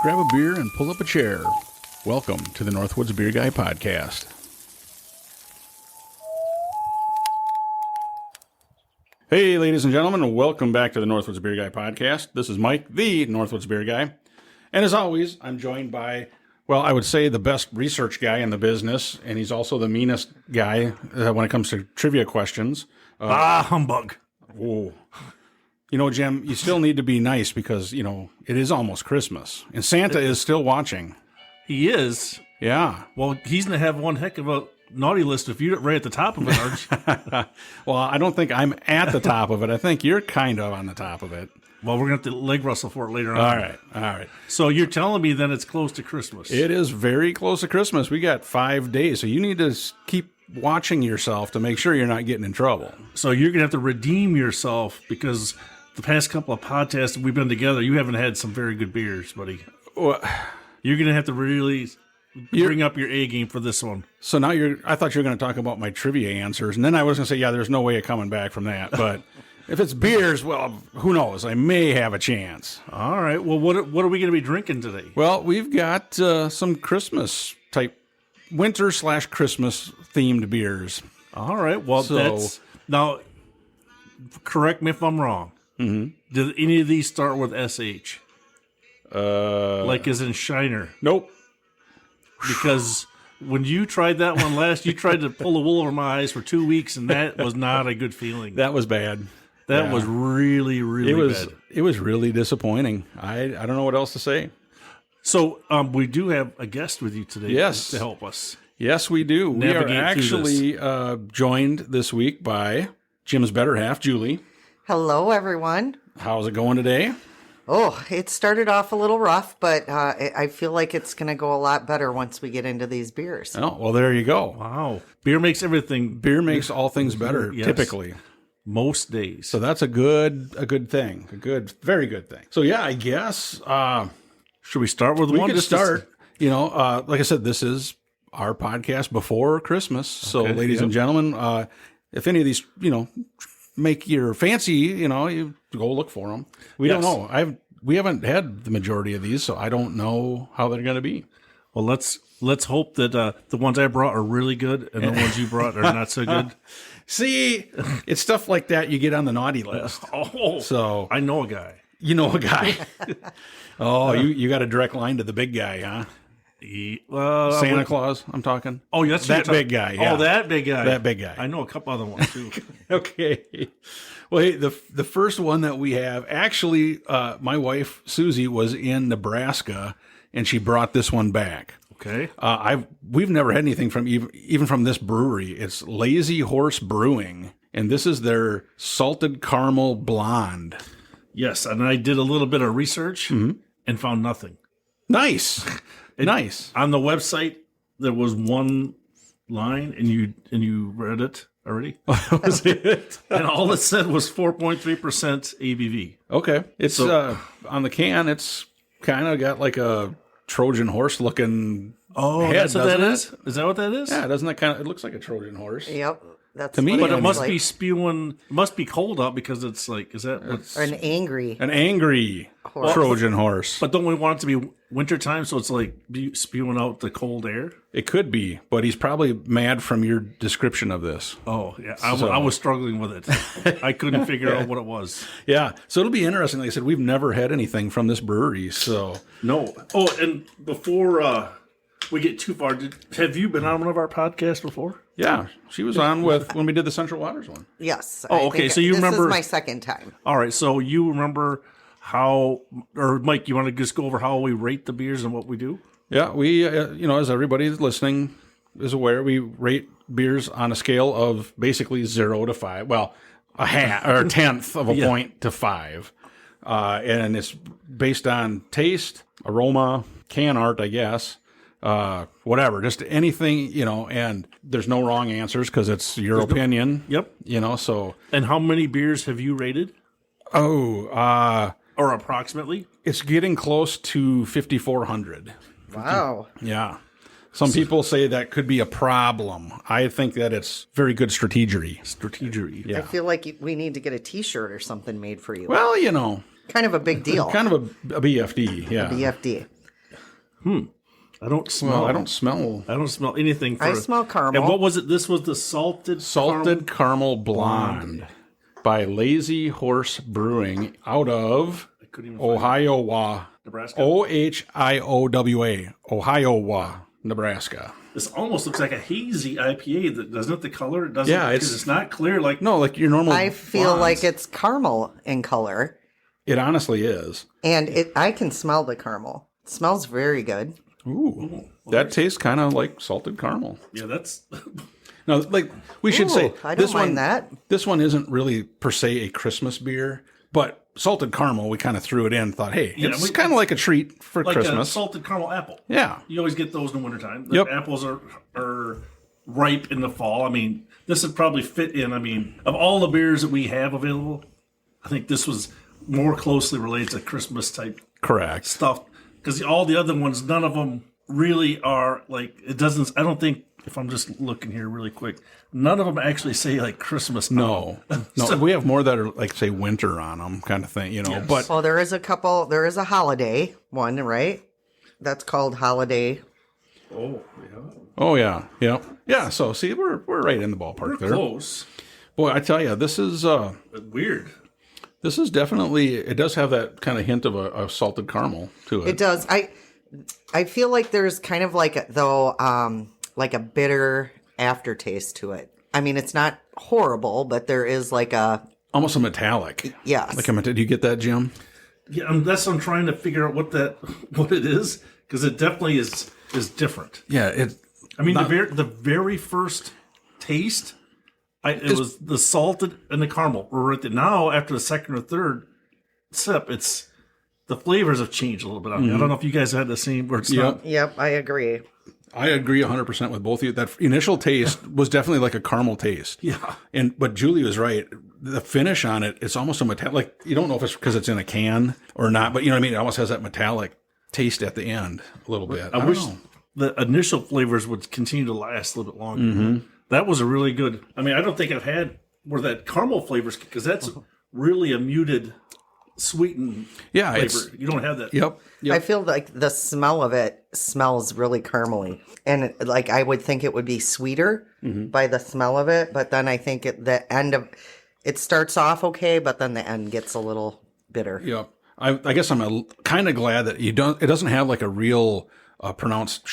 Grab a beer and pull up a chair. Welcome to the Northwoods Beer Guy podcast. Hey, ladies and gentlemen, welcome back to the Northwoods Beer Guy podcast. This is Mike, the Northwoods Beer Guy. And as always, I'm joined by, well, I would say the best research guy in the business, and he's also the meanest guy when it comes to trivia questions. Humbug. Whoa. You know, Jim, you still need to be nice because, you know, it is almost Christmas. And Santa is still watching. He is. Yeah. Well, he's going to have one heck of a naughty list if you're right at the top of it, aren't you? Well, I don't think I'm at the top of it. I think you're kind of on the top of it. Well, we're going to have to leg wrestle for it later on. All right. So you're telling me then it's close to Christmas. It is very close to Christmas. We got 5 days, so you need to keep watching yourself to make sure you're not getting in trouble. So you're going to have to redeem yourself because the past couple of podcasts we've been together, you haven't had some very good beers, buddy. Well, you're going to have to really bring up your A game for this one. So now I thought you were going to talk about my trivia answers, and then I was going to say, yeah, there's no way of coming back from that. But if it's beers, well, who knows? I may have a chance. All right. Well, what are we going to be drinking today? Well, we've got some Christmas type, winter/Christmas themed beers. All right. Well, that's now. Correct me if I'm wrong. Mm-hmm. Did any of these start with SH? Like as in Shiner? Nope. Because when you tried that one last, you tried to pull the wool over my eyes for 2 weeks, and that was not a good feeling. That was bad. That was really, really bad. It was really disappointing. I don't know what else to say. So we do have a guest with you today to help us. Yes, we do. We are actually joined this week by Jim's better half, Julie. Hello, everyone. How's it going today? Oh, it started off a little rough, but I feel like it's going to go a lot better once we get into these beers. Oh, well, there you go. Wow. Beer makes everything. Beer makes all things better, typically. Most days. So that's a good thing. Very good thing. So, yeah, I guess. Should we start with one? We could start. You know, like I said, this is our podcast before Christmas. So, ladies and gentlemen, if any of these, you know, make your fancy, you know, you go look for them. We don't know. We haven't had the majority of these, so I don't know how they're going to be. Well, let's hope that the ones I brought are really good and the ones you brought are not so good. See, it's stuff like that you get on the naughty list. So I know a guy. You know a guy. You got a direct line to the big guy, huh? Santa Claus, I'm talking. Oh, that's that big guy. Yeah. Oh, that big guy. That big guy. I know a couple other ones too. Okay. Well, hey, the first one that we have, actually, my wife Susie was in Nebraska, and she brought this one back. Okay. We've never had anything from even from this brewery. It's Lazy Horse Brewing, and this is their salted caramel blonde. Yes, and I did a little bit of research and found nothing. Nice. Nice. On the website, there was one line, and you read it already. Was it? And all it said was 4.3% ABV. Okay. It's on the can. It's kind of got like a Trojan horse looking. Oh, head, that's what that it? is. Is that what that is? Yeah, doesn't that kind of? It looks like a Trojan horse. Yep. That's to me, but it must be spewing. It must be cold out because it's like, is that what's an angry horse. Trojan horse? But don't we want it to be wintertime, so it's like spewing out the cold air? It could be, but he's probably mad from your description of this. Oh yeah, I was struggling with it. I couldn't figure out what it was. Yeah, so it'll be interesting. Like I said, we've never had anything from this brewery, so no. Oh, and before we get too far, have you been on one of our podcasts before? Yeah, she was on when we did the Central Waters one. Yes. Oh, okay. So you remember? This is my second time. All right. So you remember how, or Mike, you want to just go over how we rate the beers and what we do? Yeah, we, as everybody listening is aware, we rate beers on a scale of basically 0 to 5. Well, a tenth of a point to 5. And it's based on taste, aroma, can art, I guess. Whatever, just anything, and there's no wrong answers because it's your opinion. Yep. So. And how many beers have you rated? Or approximately? It's getting close to 5,400. Wow. Yeah. Some people say that could be a problem. I think that it's very good strategery. Yeah. I feel like we need to get a T-shirt or something made for you. Well, kind of a big deal. Kind of a BFD, yeah. A BFD. I don't smell. I don't smell I don't smell anything. I smell caramel. And what was it? This was the salted caramel blonde by Lazy Horse Brewing out of Ohio, Nebraska. Ohiowa, Ohio, Nebraska. This almost looks like a hazy IPA, doesn't it? The color, it doesn't. Yeah, it's not clear. Like like your normal. I feel blondes. like it's caramel in color, It honestly is. and I can smell the caramel. It smells very good. Ooh, that tastes kind of like salted caramel. Yeah, that's. Now, like we should say, I don't this one, mind that. This one isn't really per se a Christmas beer, but salted caramel, we kind of threw it in. Thought, hey, it's kind of like a treat for like Christmas. a salted caramel apple. Yeah, you always get those in the wintertime. The apples are ripe in the fall. I mean, this would probably fit in. I mean, of all the beers that we have available, I think this was more closely related to Christmas type correct stuff. Because all the other ones, none of them really are like, it doesn't, I don't think, if I'm just looking here really quick, none of them actually say like Christmas. No, so, we have more that are like, say, winter on them kind of thing, Yes. But Well, there is a holiday one, right? That's called Holiday. Oh, yeah. Yeah. So see, we're right in the ballpark there. Close. Boy, I tell you, this is Weird. This is definitely, it does have that kind of hint of a salted caramel to it. It does. I feel like there's kind of like like a bitter aftertaste to it. I mean, it's not horrible, but there is like Almost a metallic. Yes. Do you get that, Jim? Yeah, that's what I'm trying to figure out what it is, because it definitely is different. Yeah, I mean, the very first taste, it was the salted and the caramel. We're right there. Now, after the second or third sip, the flavors have changed a little bit. I don't know if you guys had the same. Where it's not. Yep, I agree. I agree 100% with both of you. That initial taste was definitely like a caramel taste. Yeah. But Julie was right. The finish on it, it's almost a metallic. Like, you don't know if it's because it's in a can or not, but you know what I mean? It almost has that metallic taste at the end a little bit. I wish know. the initial flavors would continue to last a little bit longer. That was a really good. I mean, I don't think I've had where that caramel flavors, because that's really a muted, sweetened flavor. You don't have that. Yep. I feel like the smell of it smells really caramely, and like I would think it would be sweeter by the smell of it, but then I think the end of it starts off okay, but then the end gets a little bitter. Yep. I guess I'm kind of glad that it doesn't have like a real pronounced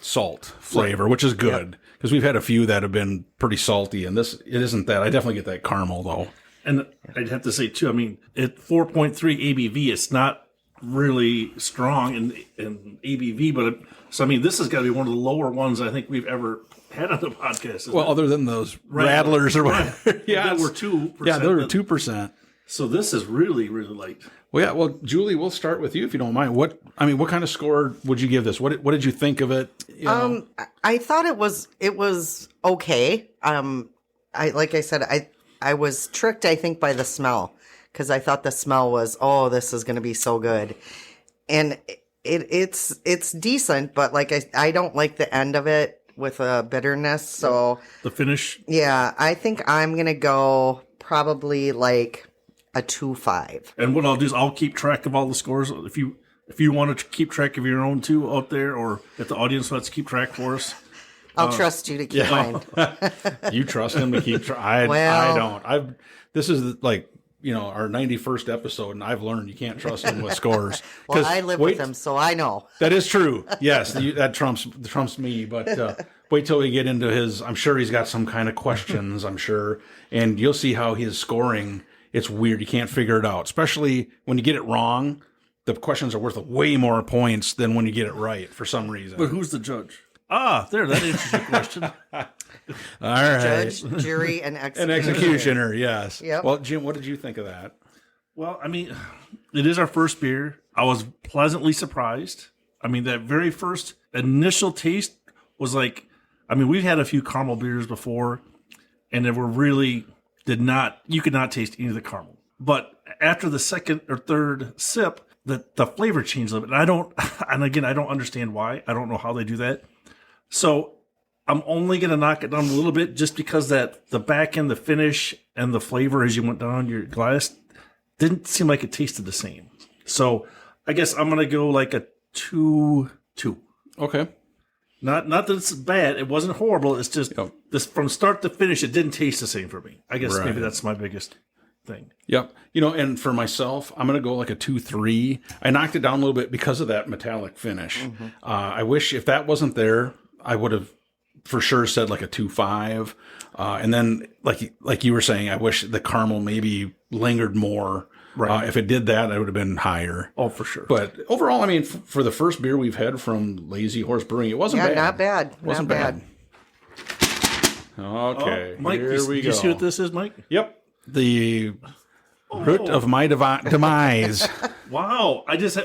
salt flavor, which is good because we've had a few that have been pretty salty, and it isn't that. I definitely get that caramel though. And I'd have to say too, I mean, at 4.3 ABV, it's not really strong in ABV, but so I mean, this has got to be one of the lower ones I think we've ever had on the podcast. Well, other than those rattlers or whatever, that were 2%. Yeah, they were 2%. So this is really, really light. Well, yeah. Well, Julie, we'll start with you if you don't mind. What kind of score would you give this? What did you think of it? I thought it was okay. Like I said, I was tricked, I think, by the smell, because I thought the smell was, this is going to be so good, and it's decent, but like I don't like the end of it with a bitterness. So the finish, yeah, I think I'm gonna go probably like a 2.5. And what I'll do is I'll keep track of all the scores. If you want to keep track of your own too out there, or if the audience wants to keep track for us. I'll trust you to keep mine. You trust him to keep track? I don't. This is like, our 91st episode, and I've learned you can't trust him with scores. Well, I live with him, so I know. That is true. Yes, that trumps me. But wait till we get into his. I'm sure he's got some kind of questions. I'm sure, and you'll see how his scoring. It's weird. You can't figure it out, especially when you get it wrong. The questions are worth way more points than when you get it right for some reason. But who's the judge? That answers your question. All right. Judge, jury, and executioner. An executioner, yes. Yep. Well, Jim, what did you think of that? Well, I mean, it is our first beer. I was pleasantly surprised. I mean, that very first initial taste was like, I mean, we've had a few caramel beers before, and they were really you could not taste any of the caramel. But after the second or third sip, the flavor changed a little bit. And again, I don't understand why. I don't know how they do that. So I'm only going to knock it down a little bit just because that the back end, the finish, and the flavor as you went down your glass didn't seem like it tasted the same. So I guess I'm going to go like a 2-2. Okay. Not that it's bad. It wasn't horrible. It's just this from start to finish, it didn't taste the same for me. I guess maybe that's my biggest thing. Yep. And for myself, I'm going to go like a 2-3. I knocked it down a little bit because of that metallic finish. Mm-hmm. I wish if that wasn't there, I would have for sure said like a 2-5. And then like you were saying, I wish the caramel maybe lingered more. Right. If it did that, I would have been higher. Oh, for sure. But overall, I mean, for the first beer we've had from Lazy Horse Brewing, it wasn't bad. Not bad. Wasn't bad. Okay. Mike, here we go. You see what this is, Mike? Yep. The root of my demise. Wow. I just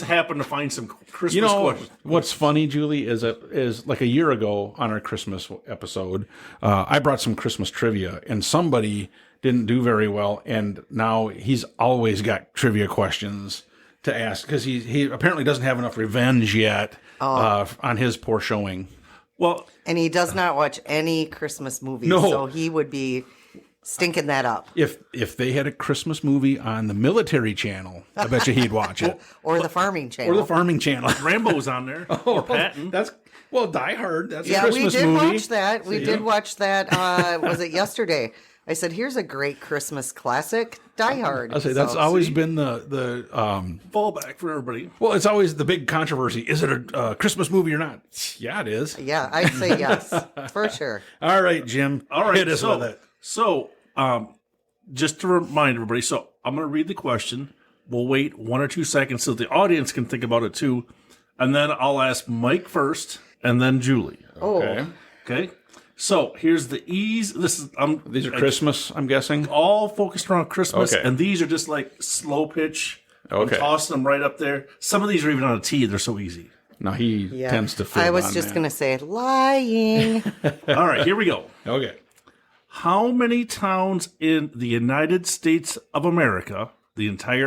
happened to find some Christmas questions. What's funny, Julie, is like a year ago on our Christmas episode, I brought some Christmas trivia, and somebody didn't do very well, and now he's always got trivia questions to ask because he apparently doesn't have enough revenge yet on his poor showing. Well, and he does not watch any Christmas movies, so he would be stinking that up. If they had a Christmas movie on the military channel, I bet you he'd watch it. Or the farming channel. Or the farming channel. Rambo's on there. Or Patton. Die Hard. That's a Christmas movie. Yeah, we did watch that. We did watch that. Was it yesterday? I said, "Here's a great Christmas classic, Die Hard." I say that's always been the fallback for everybody. Well, it's always the big controversy: is it a Christmas movie or not? Yeah, it is. Yeah, I'd say yes for sure. All right, Jim. All right, hit us with it. So, just to remind everybody, so I'm going to read the question. We'll wait 1 or 2 seconds so the audience can think about it too, and then I'll ask Mike first, and then Julie. Okay. So here's the ease. These are Christmas, I'm guessing. All focused around Christmas, Okay. and these are just like slow pitch. Okay. I'm tossing them right up there. Some of these are even on a tee. They're so easy. No, he tends to fit. I was just going to say lying. All right, here we go. Okay. How many towns in the United States of America,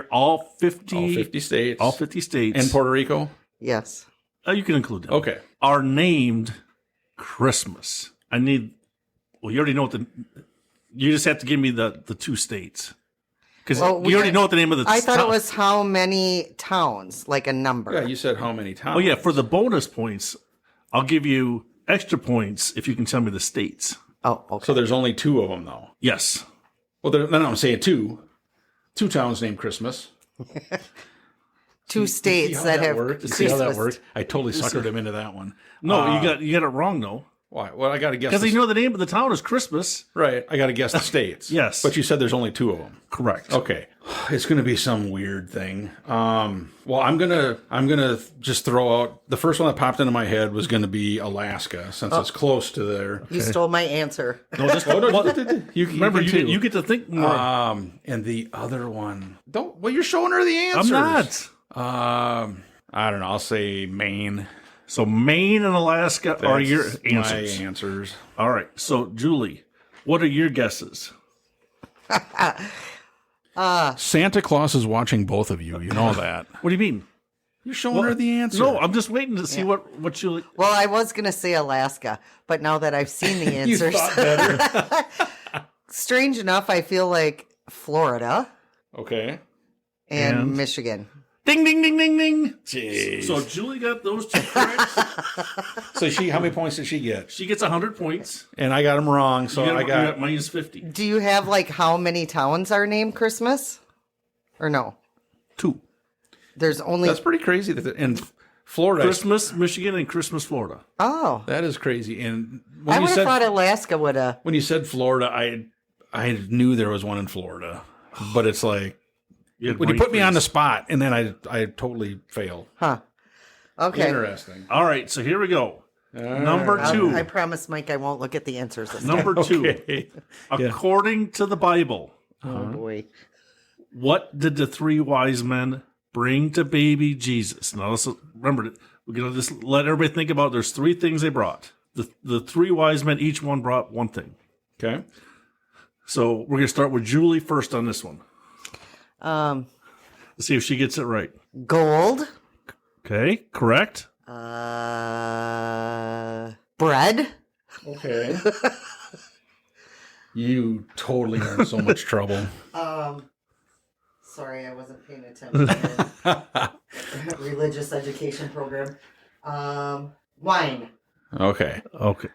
all 50 states, and Puerto Rico? Yes. You can include them. Okay. Are named Christmas? You already know you just have to give me the 2 states. Because you already know what the name of the I thought it was how many towns, like a number. Yeah, you said how many towns. Oh, yeah, for the bonus points, I'll give you extra points if you can tell me the states. Oh, okay. So there's only 2 of them, though. Yes. Well, then I'm saying 2. 2 towns named Christmas. 2 states that have Christmas. See how that worked? I totally suckered him into that one. No, you got it wrong, though. Why? Well, I got to guess. Because you know the name of the town is Christmas. Right. I got to guess the states. Yes. But you said there's only 2 of them. Correct. Okay. It's going to be some weird thing. Well, I'm gonna just throw out the first one that popped into my head was going to be Alaska since it's close to there. You stole my answer. No, just you get to think more. And the other one, you're showing her the answers. I'm not. I don't know. I'll say Maine. So Maine and Alaska are your answers. My answers. All right. So Julie, what are your guesses? Santa Claus is watching both of you. You know that. What do you mean? You're showing her the answer. No, I'm just waiting to see what Julie. Well, I was going to say Alaska, but now that I've seen the You answers, thought better. strange enough, I feel like Florida Okay. and Michigan. Ding, ding, ding, ding, ding. Jeez. So Julie got those 2 correct. So how many points did she get? She gets 100 points. And I got them wrong, so I got minus 50. Do you have like how many towns are named Christmas? Or no? 2. There's only. That's pretty crazy. In Florida, Christmas, Michigan, and Christmas, Florida. Oh. that is crazy. And I would have thought Alaska would have. when you said Florida, I knew there was one in Florida, but it's like when you put me on the spot, and then I totally failed. Huh. Okay. Interesting. All right, so here we go. Number 2. I promise, Mike, I won't look at the answers this time. Number 2. Okay. According to the Bible, Oh, boy. what did the 3 wise men bring to baby Jesus? Now, let's remember, we're going to just let everybody think about there's 3 things they brought. The 3 wise men, each one brought one thing. Okay. So we're going to start with Julie first on this one. Let's see if she gets it right. Gold. Okay, correct. Bread. Okay. You totally are in so much trouble. Sorry, I wasn't paying attention. Religious education program. Wine. Okay. Okay.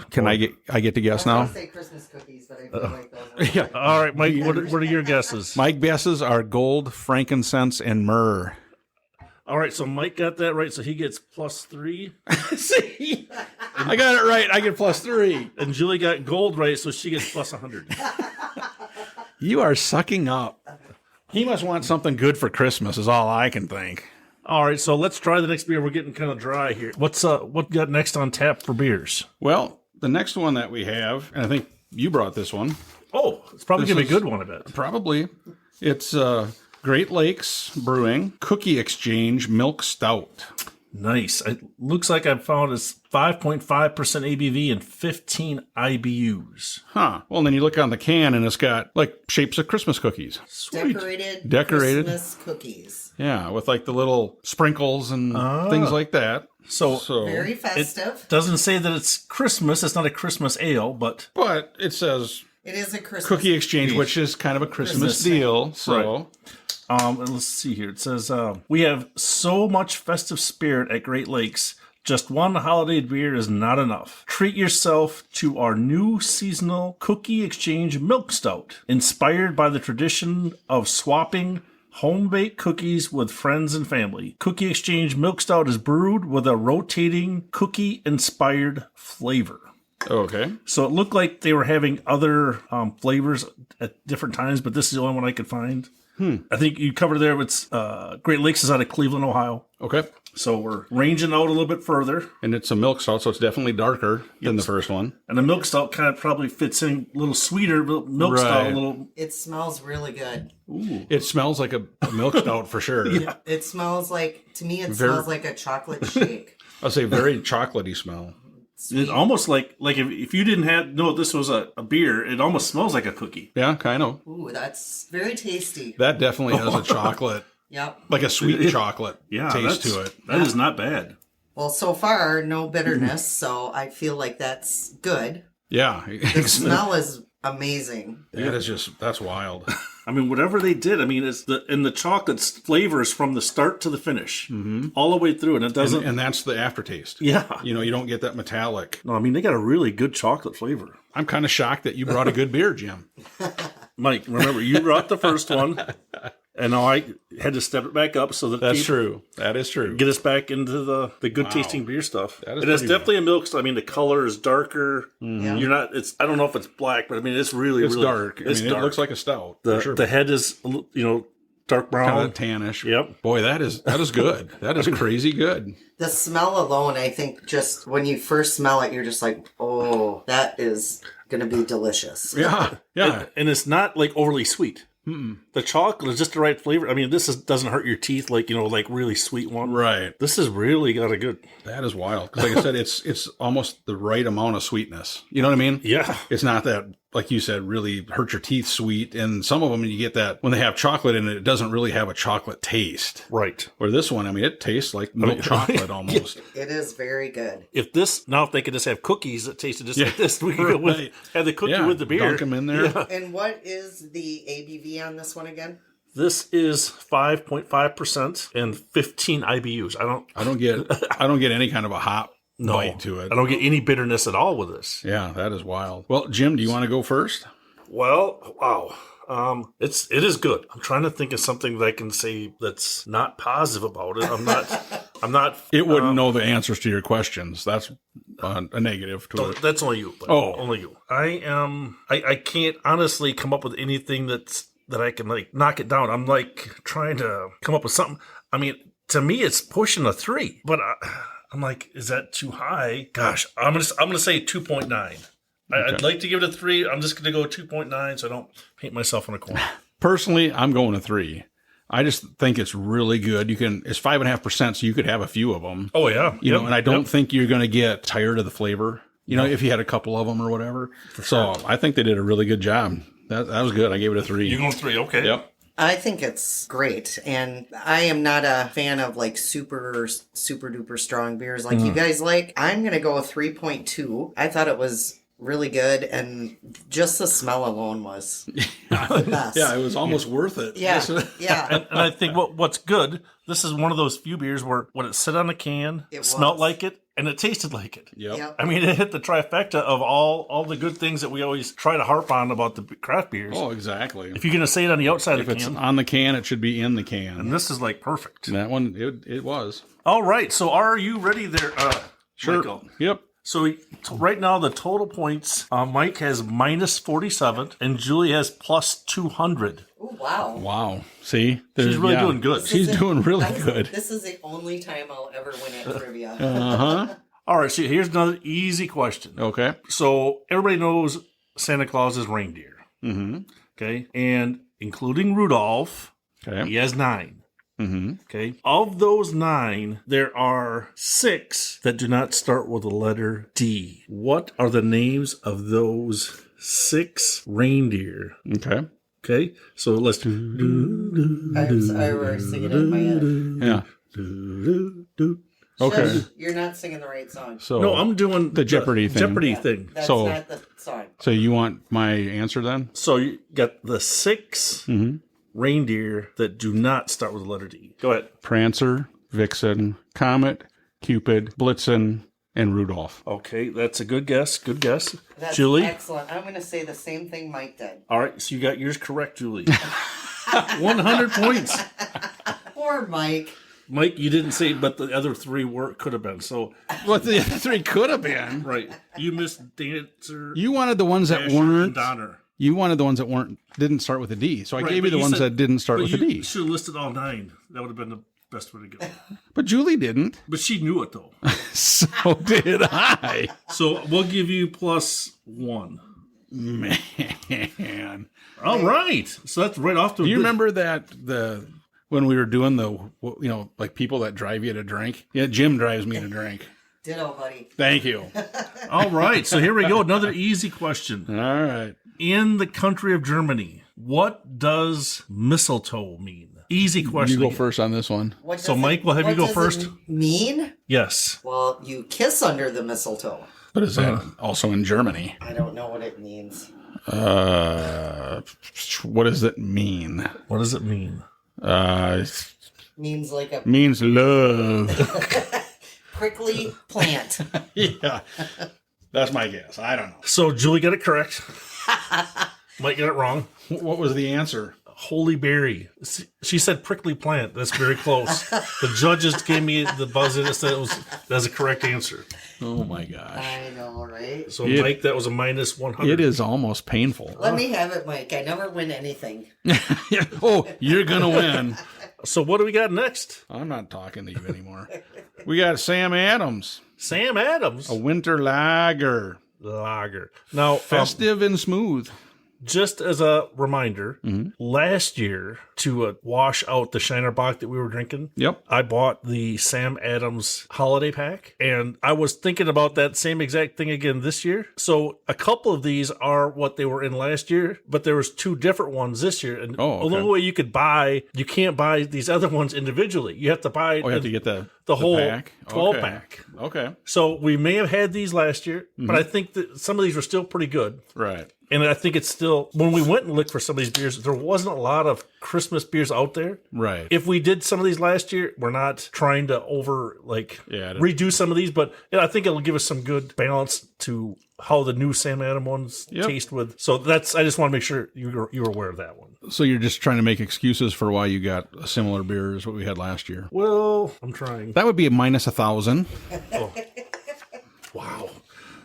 Can I get to guess I now? was going to say Christmas cookies, but I feel like those are... Yeah. All right, Mike, what are your guesses? My guesses are gold, frankincense, and myrrh. All right, so Mike got that right, so he gets +3. See? I got it right. I get +3. And Julie got gold right, so she gets +100. You are sucking up. He must want something good for Christmas is all I can think. All right, so let's try the next beer. We're getting kind of dry here. What got next on tap for beers? Well, the next one that we have, and I think you brought this one. Oh, it's probably going to be a good one, I bet. Probably. It's Great Lakes Brewing Cookie Exchange Milk Stout. Nice. It looks like I've found it's 5.5% ABV and 15 IBUs. Huh. Well, and then you look on the can and it's got like shapes of Christmas cookies. Sweet. Decorated Christmas cookies. Yeah, with like the little sprinkles and things like that. So Very festive. It doesn't say that it's Christmas. It's not a Christmas ale, but it says It is a Christmas Cookie Exchange, which is kind of a Christmas deal. So. Right. And let's see here. It says, we have so much festive spirit at Great Lakes. Just one holiday beer is not enough. Treat yourself to our new seasonal Cookie Exchange Milk Stout, inspired by the tradition of swapping home-baked cookies with friends and family. Cookie Exchange Milk Stout is brewed with a rotating cookie-inspired flavor. Okay. So it looked like they were having other flavors at different times, but this is the only one I could find. I think you covered there. It's Great Lakes is out of Cleveland, Ohio. Okay. So we're ranging out a little bit further. And it's a milk stout, so it's definitely darker than the first one. And the milk stout kind of probably fits in a little sweeter. Milk stout a little. It smells really good. Ooh. It smells like a milk stout for sure. Yeah. It smells like, to me, it smells like a chocolate shake. I'll say very chocolatey smell. It's almost like if you didn't know this was a beer, it almost smells like a cookie. Yeah, kind of. Ooh, that's very tasty. That definitely has a chocolate, Yep. like a sweet chocolate taste to it. That is not bad. Well, so far, no bitterness, so I feel like that's good. Yeah. The smell is amazing. That's wild. I mean, whatever they did, I mean, it's the chocolate's flavors from the start to the finish, all the way through, and it doesn't. And that's the aftertaste. Yeah. You don't get that metallic. No, I mean, they got a really good chocolate flavor. I'm kind of shocked that you brought a good beer, Jim. Mike, remember, you brought the first one, and now I had to step it back up so that That's true. That is true. Get us back into the good tasting beer stuff. That is it is pretty definitely a milk stout. I mean, the color is darker. Yeah. You're not. I don't know if it's black, but I mean, it's really dark. It's dark. It looks like a stout. The head is dark brown, kind of tannish. Yep. Boy, that is good. That is crazy good. The smell alone, I think, just when you first smell it, you're just like, oh, that is going to be delicious. Yeah. Yeah. And it's not like overly sweet. The chocolate is just the right flavor. I mean, doesn't hurt your teeth like really sweet one. Right. This has really got a good. That is wild. Because like I said, it's almost the right amount of sweetness. You know what I mean? Yeah. It's not that, like you said, really hurt your teeth sweet. And some of them, you get that when they have chocolate in it, it doesn't really have a chocolate taste. Right. Where this one, I mean, it tastes like milk chocolate almost. It is very good. If they could just have cookies that tasted just like this, we could go have the cookie with the beer. Dunk them in there. Yeah. And what is the ABV on this one again? This is 5.5% and 15 IBUs. I don't get any kind of a hop bite to it. I don't get any bitterness at all with this. Yeah, that is wild. Well, Jim, do you want to go first? Well, wow. It is good. I'm trying to think of something that I can say that's not positive about it. I'm not. It wouldn't know the answers to your questions. That's a negative to it. That's only you. Only you. I can't honestly come up with anything that I can like knock it down. I'm like trying to come up with something. I mean, to me, it's pushing a 3, but I'm like, is that too high? Gosh, I'm gonna say 2.9. Okay. I'd like to give it a 3. I'm just gonna go 2.9 so I don't paint myself in a corner. Personally, I'm going a 3. I just think it's really good. It's 5.5%, so you could have a few of them. Oh yeah, you know, and I don't think you're going to get tired of the flavor. You know, if you had a couple of them or whatever. So I think they did a really good job. That was good. I gave it a 3. You're going 3, okay? Yep. I think it's great, and I am not a fan of like super duper strong beers like you guys like. I'm gonna go 3.2. I thought it was really good, and just the smell alone was the best. Yeah, it was almost worth it. Yeah, yeah. And I think what's good, this is one of those few beers where when it sit on a can, it smelled like it, and it tasted like it. Yep. I mean, it hit the trifecta of all the good things that we always try to harp on about the craft beers. Oh, exactly. If you're going to say it on the outside of the If it's can. on the can, it should be in the can. And this is like perfect. That one, it was. All right. So are you ready there, Sure. Michael? Yep. So right now the total points, Mike has minus 47 and Julie has plus 200. Oh, wow. Wow. See? She's really doing good. She's doing really good. This is the only time I'll ever win at trivia. Uh-huh. All right, so here's another easy question. Okay. So everybody knows Santa Claus is reindeer. Mm-hmm. Okay. And including Rudolph, Okay. he has 9. Mm-hmm. Okay. Of those 9, there are 6 that do not start with the letter D. What are the names of those 6 reindeer? Okay. Okay. So let's I'm sorry, we're singing it in my head. Yeah. Okay. Shush, you're not singing the right song. So No, I'm doing the Jeopardy thing. Jeopardy thing. That's So- not the song. So you want my answer then? So you got the 6 reindeer that do not start with the letter D. Go ahead. Prancer, Vixen, Comet, Cupid, Blitzen, and Rudolph. Okay, that's a good guess. Good guess. That's Julie? excellent. I'm going to say the same thing Mike did. All right, so you got yours correct, Julie. 100 points. Poor Mike. Mike, you didn't say, but the other 3 could have been. So, What the other 3 could have been. right. You missed Dancer, You wanted the ones that Asher, and weren't. Donner. You wanted the ones that didn't start with a D. So I Right, gave you but the ones said- that didn't start but with a you D. should have listed all 9. That would have been the best way to go. But Julie didn't. But she knew it, though. So did I. So we'll give you plus 1. Man. All right. So that's right off to Do you remember that when we were doing like people that drive you to drink? Yeah, Jim drives me to drink. Ditto, buddy. Thank you. All right. So here we go. Another easy question. All right. In the country of Germany, what does mistletoe mean? Easy question. You go again. first on this one. What So, does Mike, we'll have you go what does first. it mean? Yes. Well, you kiss under the mistletoe. But is that also in Germany? I don't know what it means. What does it mean? What does it mean? Means like a Means love. prickly plant. Yeah. That's my guess. I don't know. So Julie got it correct. Mike got it wrong. What was the answer? Holy berry. She said prickly plant. That's very close. The judges gave me the buzz and said that's a correct answer. Oh my gosh. I know, right? So Mike, that was a minus 100. It is almost painful. Let me have it, Mike. I never win anything. Oh, you're going to win. So what do we got next? I'm not talking to you anymore. We got Sam Adams, Sam Adams. a winter lager. Lager. Now, Festive and smooth. just as a reminder, last year to wash out the Shiner Bock that we were drinking, Yep. I bought the Sam Adams holiday pack, and I was thinking about that same exact thing again this year. So a couple of these are what they were in last year, but there was 2 different ones this year. And Oh, okay. the only way you can't buy these other ones individually. You have to buy Oh, you have to get the whole pack? 12 Okay. pack. Okay. So we may have had these last year, but I think that some of these were still pretty good. Right. And I think it's still, when we went and looked for some of these beers, there wasn't a lot of Christmas beers out there. Right. If we did some of these last year, we're not trying to redo some of these, but I think it'll give us some good balance to how the new Sam Adams ones taste with. So I just want to make sure you were aware of that one. So you're just trying to make excuses for why you got a similar beer as what we had last year. Well, I'm trying. That would be a minus 1,000. Wow.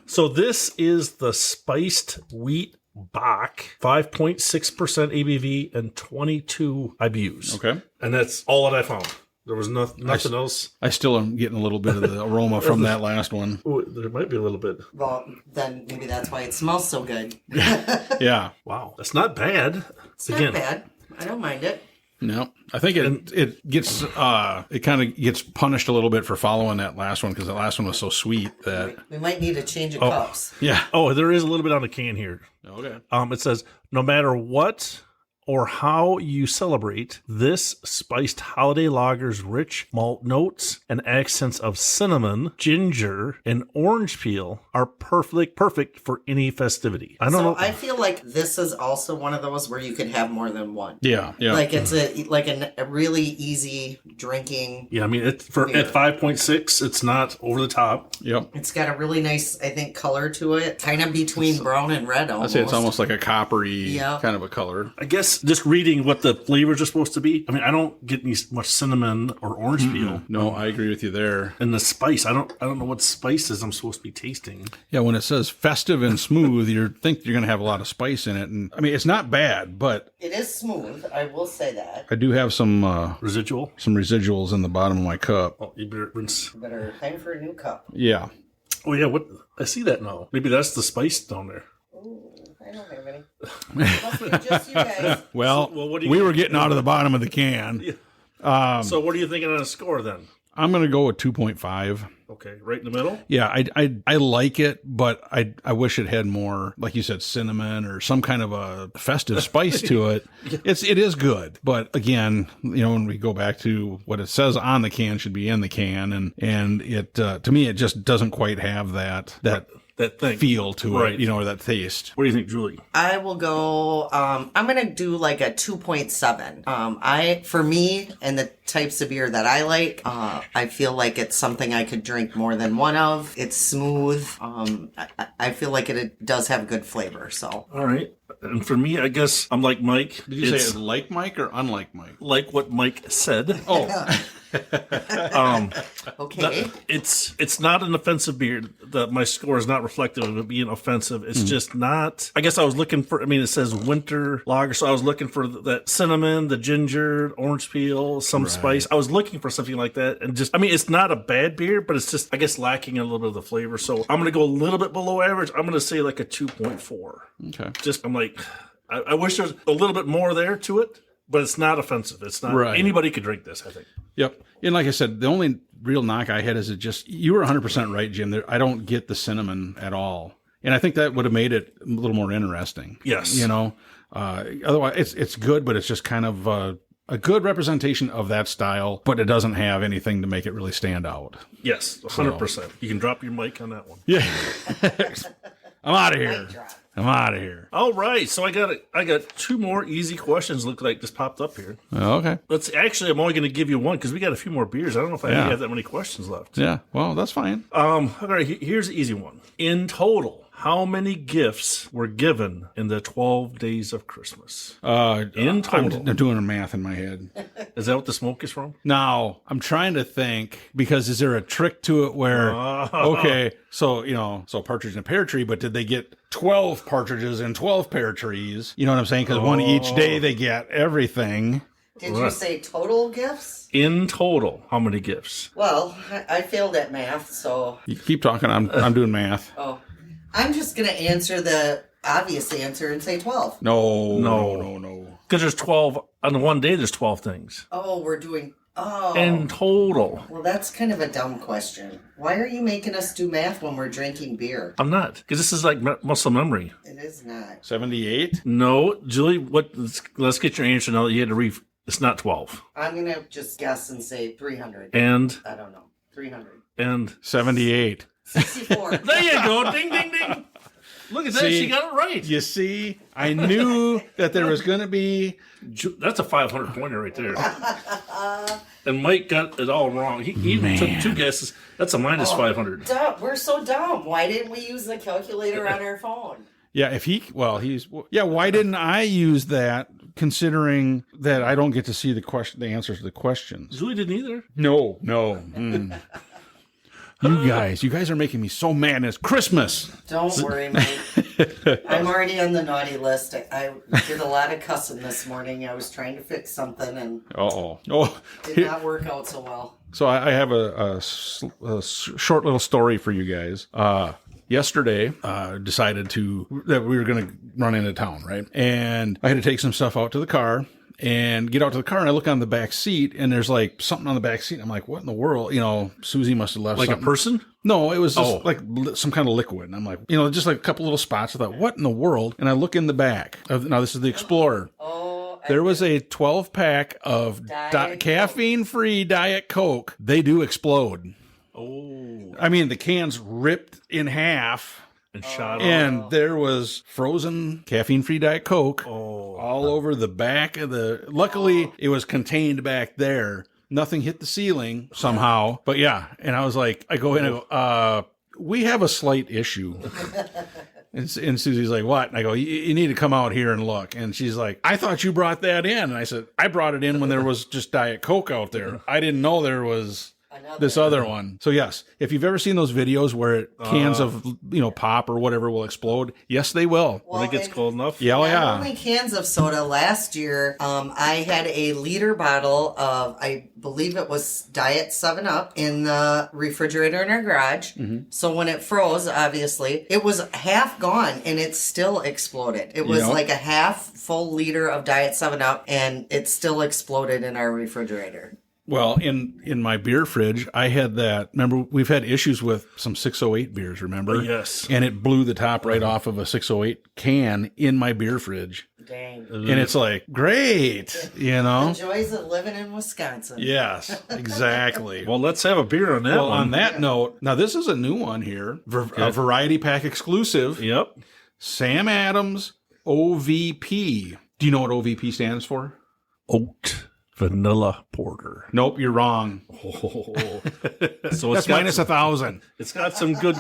So this is the Spiced Wheat Bock, 5.6% ABV and 22 IBUs. Okay. And that's all that I found. There was nothing else. I still am getting a little bit of the aroma from that last one. Ooh, there might be a little bit. Well, then maybe that's why it smells so good. Yeah. Wow. That's not bad. It's not bad. I don't mind it. No, I think it gets it kind of gets punished a little bit for following that last one because the last one was so sweet that We might need a change of cups. yeah. Oh, there is a little bit on the can here. Okay. It says, no matter what or how you celebrate, this spiced holiday lager's rich malt notes and accents of cinnamon, ginger, and orange peel are perfect for any festivity. I don't know. I feel like this is also one of those where you could have more than one. Yeah. Like it's a really easy drinking. Yeah, I mean, at 5.6, it's not over the top. Yep. It's got a really nice, I think, color to it, kind of between brown and red. I'd say it's almost like a coppery kind of a color. I guess just reading what the flavors are supposed to be. I mean, I don't get much cinnamon or orange peel. No, I agree with you there. And the spice, I don't know what spices I'm supposed to be tasting. Yeah, when it says festive and smooth, you think you're going to have a lot of spice in it. And I mean, it's not bad, but it is smooth. I will say that. I do have some residuals in the bottom of my cup. Oh, you better rinse. Time for a new cup. Yeah. Oh yeah, what? I see that now. Maybe that's the spice down there. I don't have any. Must be just you guys. Well, we were getting out of the bottom of the can. Yeah. So what are you thinking on a score then? I'm going to go with 2.5. Okay, right in the middle? Yeah, I like it, but I wish it had more, like you said, cinnamon or some kind of a festive spice to it. It is good, but again, when we go back to what it says on the can should be in the can, and it to me it just doesn't quite have that thing. Feel to it, or that taste. What do you think, Julie? I will go, I'm going to do like a 2.7. For me and the types of beer that I like, I feel like it's something I could drink more than one of. It's smooth. I feel like it does have good flavor, so. All right. And for me, I guess I'm like Mike. Did you say like Mike or unlike Mike? Like what Mike said. Oh. Okay. It's not an offensive beer. My score is not reflective of it being offensive. It's just not. I guess I was looking for. I mean, it says winter lager, so I was looking for that cinnamon, the ginger, orange peel, some spice. I was looking for something like that, and it's not a bad beer, but it's just, I guess, lacking a little bit of the flavor. So I'm gonna go a little bit below average. I'm gonna say like a 2.4. Okay. I'm like, I wish there was a little bit more there to it. But it's not offensive. It's not. Anybody could drink this, I think. Yep. And like I said, the only real knock I had is you were 100% right, Jim. I don't get the cinnamon at all. And I think that would have made it a little more interesting. Yes. Otherwise, it's good, but it's just kind of a good representation of that style, but it doesn't have anything to make it really stand out. Yes, 100%. You can drop your mic on that one. Yeah. I'm out of here. All right, so I got two more easy questions. Look like just popped up here. Okay. I'm only going to give you one because we got a few more beers. I don't know if I have that many questions left. Yeah. Well, that's fine. All right. Here's the easy one. In total, how many gifts were given in the 12 days of Christmas? In total, I'm doing a math in my head. Is that what the smoke is from? No, I'm trying to think, because is there a trick to it where okay, so partridge in a pear tree, but did they get 12 partridges in 12 pear trees? You know what I'm saying? Because one each day they get everything. Did you say total gifts? In total, how many gifts? Well, I failed at math, so. You keep talking. I'm doing math. Oh, I'm just gonna answer the obvious answer and say 12. No. Because there's 12 on the one day. There's 12 things. Oh, we're doing. Oh. In total. Well, that's kind of a dumb question. Why are you making us do math when we're drinking beer? I'm not, because this is like muscle memory. It is not. 78? No, Julie. Let's get your answer now that you had to It's not 12. I'm gonna just guess and say 300. And I don't know. 300. And 78. 64. There you go. Ding, ding, ding. Look at that. She got it right. You see, I knew that there was going to be. That's a 500 pointer right there. And Mike got it all wrong. He took two guesses. That's a minus 500. Dumb. We're so dumb. Why didn't we use the calculator on our phone? Yeah, why didn't I use that, considering that I don't get to see the answers to the questions? Julie didn't either. No. You guys are making me so mad. It's Christmas. Don't worry, Mike. I'm already on the naughty list. I did a lot of cussing this morning. I was trying to fix something and did not work out so well. So I have a short little story for you guys. Yesterday, decided that we were going to run into town, right? And I had to take some stuff out to the car. And get out to the car, and I look on the back seat, and there's like something on the back seat. I'm like, what in the world? Susie must have left like something. A person? No, it was just like some kind of liquid. And I'm like, just like a couple little spots. I thought, what in the world? And I look in the back. Now, this is the Explorer. Oh, there was a 12-pack of caffeine-free Diet Coke. They do explode. Oh. I mean, the can's ripped in half. And shot off. And there was frozen caffeine-free Diet Coke all over the back of the... Luckily, it was contained back there. Nothing hit the ceiling somehow. But yeah, and I was like, I go in and go, we have a slight issue. And Susie's like, what? And I go, you need to come out here and look. And she's like, I thought you brought that in. And I said, I brought it in when there was just Diet Coke out there. I didn't know there was... this other one. So yes, if you've ever seen those videos where cans of pop or whatever will explode, yes, they will. When it gets cold enough. Yeah, Not only cans of soda. Last year, I had a liter bottle of, I believe it was Diet 7-Up in the refrigerator in our garage. Mm-hmm. So when it froze, obviously, it was half gone and it still exploded. It was like a half full liter of Diet 7-Up and it still exploded in our refrigerator. Well, in my beer fridge, I had that. Remember, we've had issues with some 608 beers, remember? Yes. And it blew the top right off of a 608 can in my beer fridge. Dang. And it's like, great, The joys of living in Wisconsin. Yes, exactly. Well, let's have a beer on that one. On that note, now this is a new one here, a variety pack exclusive. Yep. Sam Adams OVP. Do you know what OVP stands for? Oat Vanilla Porter. Nope, you're wrong. So That's minus 1,000. It's got some good.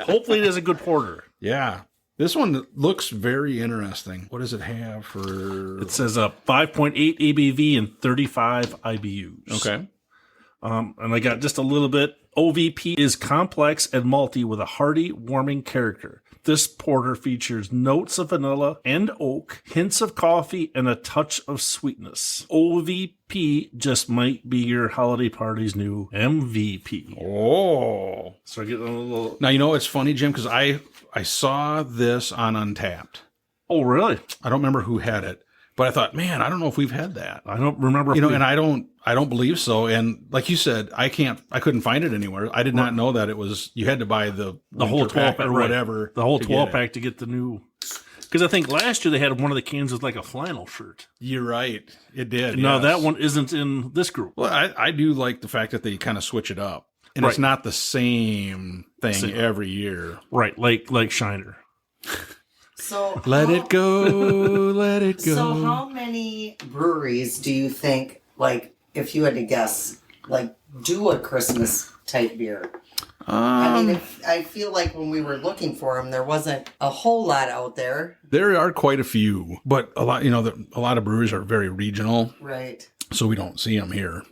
Hopefully, it is a good porter. Yeah. This one looks very interesting. What does it have for? It says 5.8 ABV and 35 IBUs. Okay. And I got just a little bit. OVP is complex and malty with a hearty, warming character. This porter features notes of vanilla and oak, hints of coffee, and a touch of sweetness. OVP just might be your holiday party's new MVP. Oh. So I get a little... Now, it's funny, Jim, because I saw this on Untappd. Oh, really? I don't remember who had it, but I thought, man, I don't know if we've had that. I don't remember. And I don't believe so. And like you said, I couldn't find it anywhere. I did not know that it was, you had to buy the whole 12 pack or whatever. The whole 12 pack to get the new. Because I think last year they had one of the cans with like a flannel shirt. You're right. It did. No, yes. that one isn't in this group. Well, I do like the fact that they kind of switch it up. And it's not the same thing every year. Right. Like Shiner. So let it go. So how many breweries do you think, like, if you had to guess, like, do a Christmas type beer? I feel like when we were looking for them, there wasn't a whole lot out there. There are quite a few, but a lot of breweries are very regional. Right. So we don't see them here.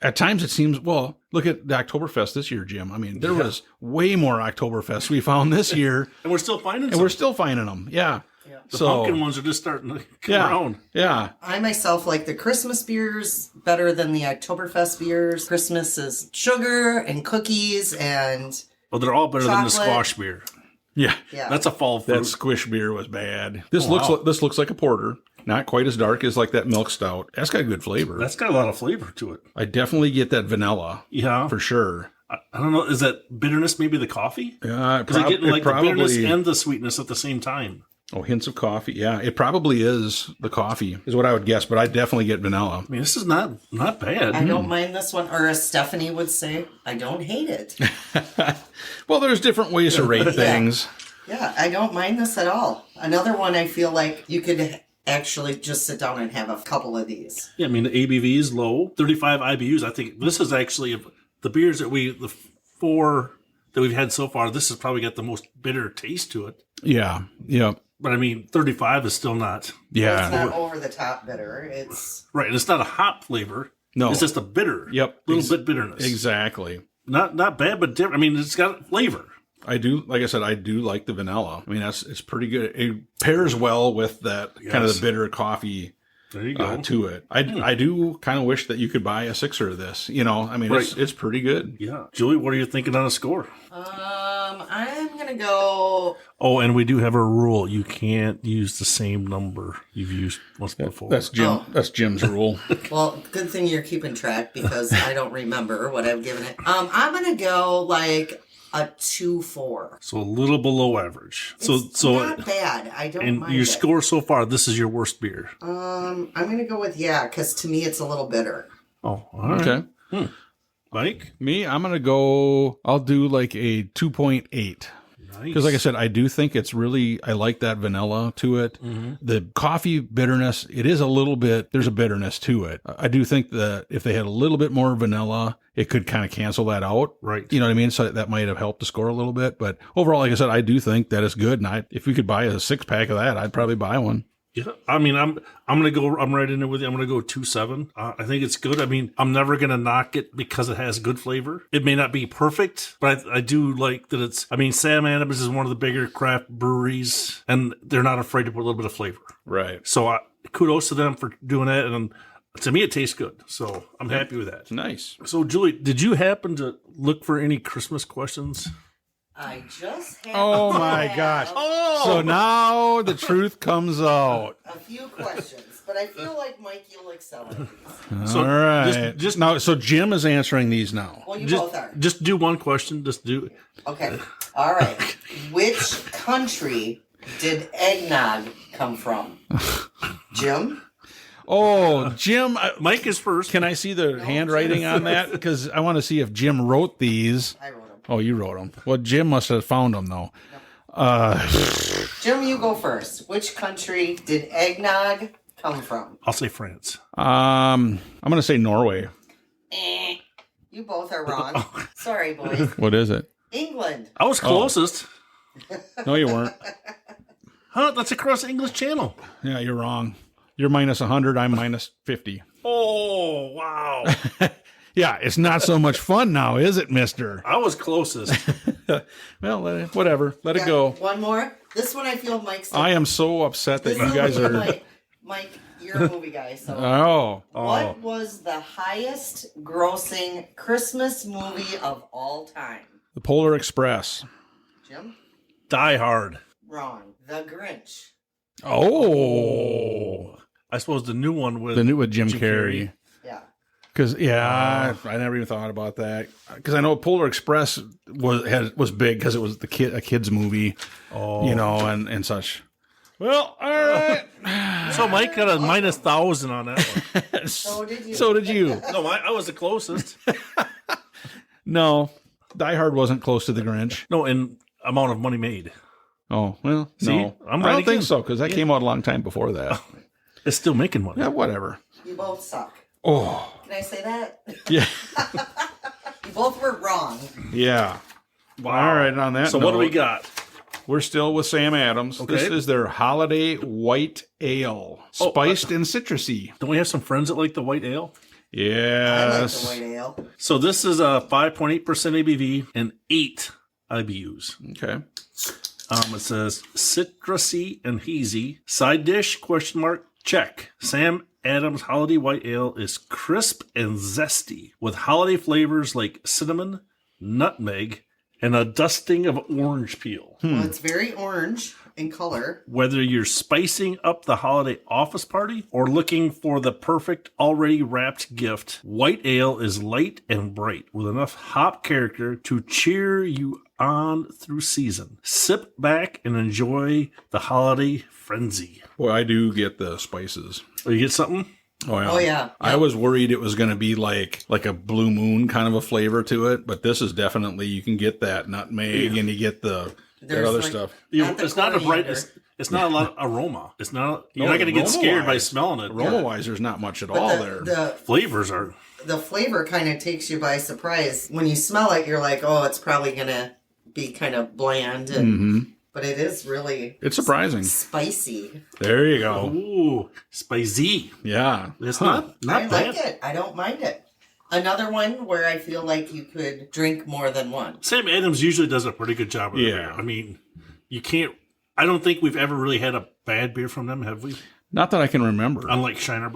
At times it seems, well, look at the Oktoberfest this year, Jim. I mean, there was way more Oktoberfest we found this year. And we're still finding them. And we're still finding them. Yeah. The pumpkin ones are just starting to come around. Yeah. I myself like the Christmas beers better than the Oktoberfest beers. Christmas is sugar and cookies and well, they're all better than the chocolate. squash beer. Yeah. That's a fall fruit. That squish beer was bad. This looks like a porter. Not quite as dark as like that milk stout. That's got good flavor. That's got a lot of flavor to it. I definitely get that vanilla. Yeah. For sure. I don't know. Is that bitterness maybe the coffee? Yeah. Because I get the bitterness and the sweetness at the same time. Oh, hints of coffee. Yeah, it probably is the coffee, is what I would guess, but I definitely get vanilla. I mean, this is not bad. I don't mind this one, or as Stephanie would say, I don't hate it. Well, there's different ways to rate things. Yeah, I don't mind this at all. Another one I feel like you could actually just sit down and have a couple of these. Yeah, I mean, the ABV is low, 35 IBUs. I think this is actually, the beers that the four that we've had so far, this has probably got the most bitter taste to it. Yeah, yeah. But I mean, 35 is still not. Yeah. It's not over the top bitter. It's right. And it's not a hop flavor. No. It's just a bitter. Yep. Little bit bitterness. Exactly. Not bad, but different. I mean, it's got flavor. I do, like I said, I do like the vanilla. I mean, it's pretty good. It pairs well with that kind of the bitter coffee there you go. To it. I do kind of wish that you could buy a sixer of this. I mean, it's pretty good. Yeah. Julie, what are you thinking on a score? I'm going to go... Oh, and we do have a rule. You can't use the same number you've used once before. That's Jim. Oh. That's Jim's rule. Well, good thing you're keeping track because I don't remember what I've given it. I'm going to go like a 2.4. So a little below average. It's not bad. I don't mind your it. score so far, this is your worst beer. I'm going to go with because to me it's a little bitter. Oh, all right. Okay. Mike? Me, I'm going to go, I'll do like a 2.8. Nice. Because like I said, I do think it's really, I like that vanilla to it. Mm-hmm. The coffee bitterness, it is a little bit, there's a bitterness to it. I do think that if they had a little bit more vanilla, it could kind of cancel that out. Right. You know what I mean? So that might have helped the score a little bit. But overall, like I said, I do think that it's good. And if we could buy a 6-pack of that, I'd probably buy one. Yeah, I mean, I'm right in there with you. I'm gonna go 2.7. I think it's good. I mean, I'm never gonna knock it because it has good flavor. It may not be perfect, but I do like that it's. I mean, Sam Adams is one of the bigger craft breweries, and they're not afraid to put a little bit of flavor. Right. So kudos to them for doing that, and to me, it tastes good. So I'm happy with that. Nice. So Julie, did you happen to look for any Christmas questions? I just had Oh my gosh. So now the truth comes out. a few questions, but I feel like Mike, you'll excel at these. So All right. just now, so Jim is answering these now. Well, you both are. Just do one question. Just do. Okay. All right. Which country did eggnog come from? Jim? Oh, Jim, Mike is first. can I see the handwriting on that? Because I want to see if Jim wrote these. I wrote them. Oh, you wrote them. Well, Jim must have found them, though. Jim, you go first. Which country did eggnog come from? I'll say France. I'm going to say Norway. You both are wrong. Sorry, boys. What is it? England. I was closest. No, you weren't. Huh? That's across the English Channel. Yeah, you're wrong. You're minus 100. I'm minus 50. Oh, wow. Yeah, it's not so much fun now, is it, mister? I was closest. Well, whatever. Let it go. One more. This one I feel Mike's. I am so upset that you guys are... Mike, you're a movie guy, so. Oh. What was the highest grossing Christmas movie of all time? The Polar Express. Jim? Die Hard. Wrong. The Grinch. Oh. I suppose the new one with... The new with Jim Carrey. Yeah. Because I never even thought about that. Because I know Polar Express was big because it was a kid's movie, and such. Well, all right. So Mike got a minus 1,000 on that one. So did you. So did you. No, I was the closest. No, Die Hard wasn't close to the Grinch. No, in amount of money made. Oh well, See? no, I'm I right don't think again. so because that came out a long time before that. It's still making money. Yeah, whatever. You both suck. Oh, Can I say that? yeah, You both were wrong. yeah. Wow. All right. On that, So what do note, we got? We're still with Sam Adams. Okay. This is their holiday white ale, spiced and citrusy. Don't we have some friends that like the white ale? I like Yes. the white ale. So this is a 5.8% ABV and 8 IBUs. Okay. It says citrusy and hazy. Side dish, ? Check. Sam Adams Holiday White Ale is crisp and zesty with holiday flavors like cinnamon, nutmeg, and a dusting of orange peel. Well, it's very orange in color. Whether you're spicing up the holiday office party or looking for the perfect already wrapped gift, white ale is light and bright with enough hop character to cheer you on through season. Sip back and enjoy the holiday frenzy. Boy, I do get the spices. Oh, you get something? Oh yeah. Oh, yeah. I was worried it was going to be like a Blue Moon kind of a flavor to it, but this is definitely, you can get that nutmeg and you get that There's other like- stuff. Not the It's not a bright. coriander. It's not a lot of aroma. It's not. You're No, not going to get scared by aroma-wise- smelling it. Aroma-wise, there's not much at But all the, there. the Flavors are. the flavor kind of takes you by surprise. When you smell it, you're like, oh, it's probably going to be kind of bland. But it is really It's surprising. spicy. There you go. Ooh, spicy. Yeah. It's Huh. not I bad. like it. I don't mind it. Another one where I feel like you could drink more than one. Sam Adams usually does a pretty good job of the Yeah. beer. I mean, you can't. I don't think we've ever really had a bad beer from them, have we? Not that I can remember. Unlike Shiner.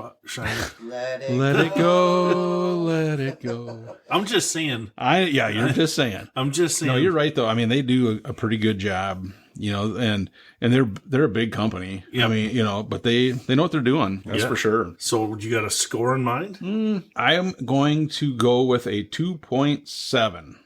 Let it Let it go. Let it go. I'm just saying. You're just saying. I'm just saying. No, you're right though. I mean, they do a pretty good job, and they're a big company. Yeah. I mean, but they know what they're doing. That's Yeah. for sure. So you got a score in mind? I am going to go with a 2.7.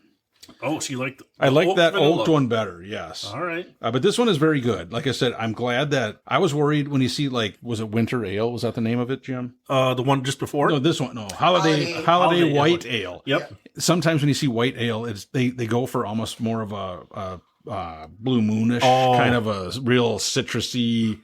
Oh, so you like I like that vanilla. old one better, yes. All right. But this one is very good. Like I said, I'm glad that I was worried when you see, like, was it Winter Ale? Was that the name of it, Jim? The one just before? No, this one. No, Holiday White Ale. Yep. Sometimes when you see white ale, they go for almost more of a Blue Moonish kind of a real citrusy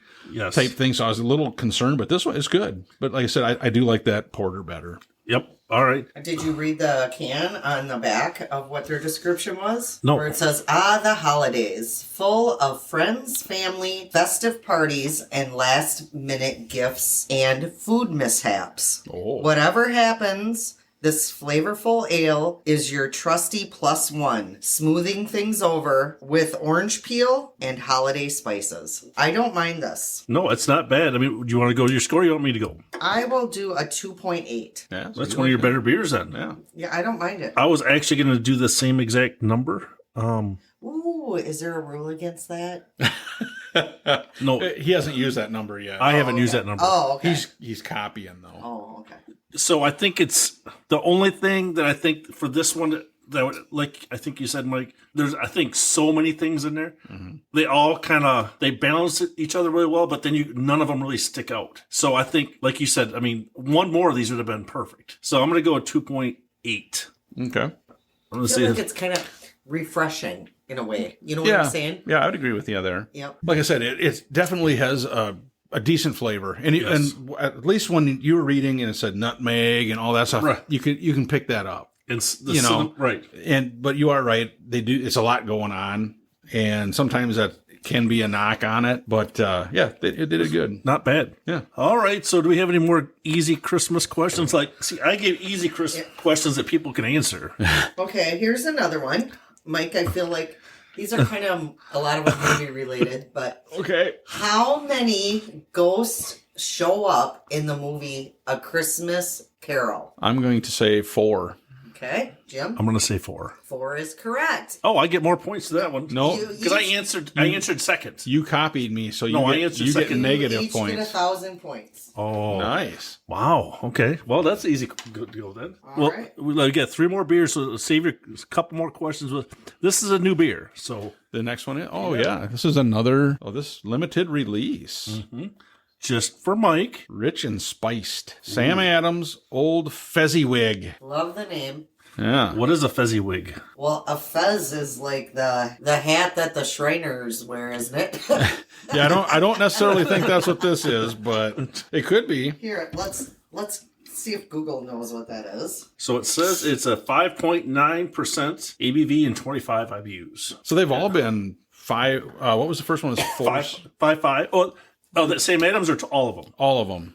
type thing. So I was a little concerned, but this one is good. But like I said, I do like that porter better. Yep. All right. Did you read the can on the back of what their description was? No. Where it says, the holidays, full of friends, family, festive parties, and last-minute gifts and food mishaps. Oh. Whatever happens, this flavorful ale is your trusty +1, smoothing things over with orange peel and holiday spices. I don't mind this. No, it's not bad. I mean, do you want to go to your score or you want me to go? I will do a 2.8. Yeah, That's one of your better beers then. Yeah. Yeah, I don't mind it. I was actually going to do the same exact number. Ooh, is there a rule against that? No, He hasn't used that number yet. I haven't used that number. Oh, okay. He's copying, though. Oh, okay. So I think it's the only thing that I think for this one that would, like I think you said, Mike, there's I think so many things in there. Mm-hmm. They all they balance each other really well, but then none of them really stick out. So I think, like you said, I mean, one more of these would have been perfect. So I'm going to go with 2.8. Okay. I feel like it's kind of refreshing in a way. You know what I'm saying? Yeah, I would agree with you there. Yep. Like I said, it definitely has a decent flavor, and and at least when you were reading and it said nutmeg and all that stuff, right. you can pick that up. It's right. But you are right. They do. It's a lot going on, and sometimes that can be a knock on it. But it did it good. Not bad. Yeah. All right. So do we have any more easy Christmas questions? I gave easy questions that people can answer. Okay. Here's another one, Mike. I feel like these are kind of a lot of them movie related, but okay. How many ghosts show up in the movie A Christmas Carol? I'm going to say 4. Okay, Jim? I'm going to say 4. 4 is correct. Oh, I get more points to that one. No, because I answered second. You copied me, so I answered second. Get negative each points. Get 1,000 points. Oh, nice! Wow. Okay. Well, that's easy. Good deal then. All right. We got 3 more beers. So save a couple more questions. This is a new beer. So the next one is. Oh yeah, this is another. Oh, this limited release. Mm-hmm. Just for Mike. Rich and spiced. Sam Adams Old Fezziwig. Love the name. Yeah. What is a Fezziwig? Well, a fez is like the hat that the Shriners wear, isn't it? Yeah, I don't necessarily think that's what this is, but it could be. Here, let's see if Google knows what that is. So it says it's a 5.9% ABV and 25 IBUs. So they've all been 5. What was the first one? Was 4? 5. Oh, that same Adams or to all of them? All of them.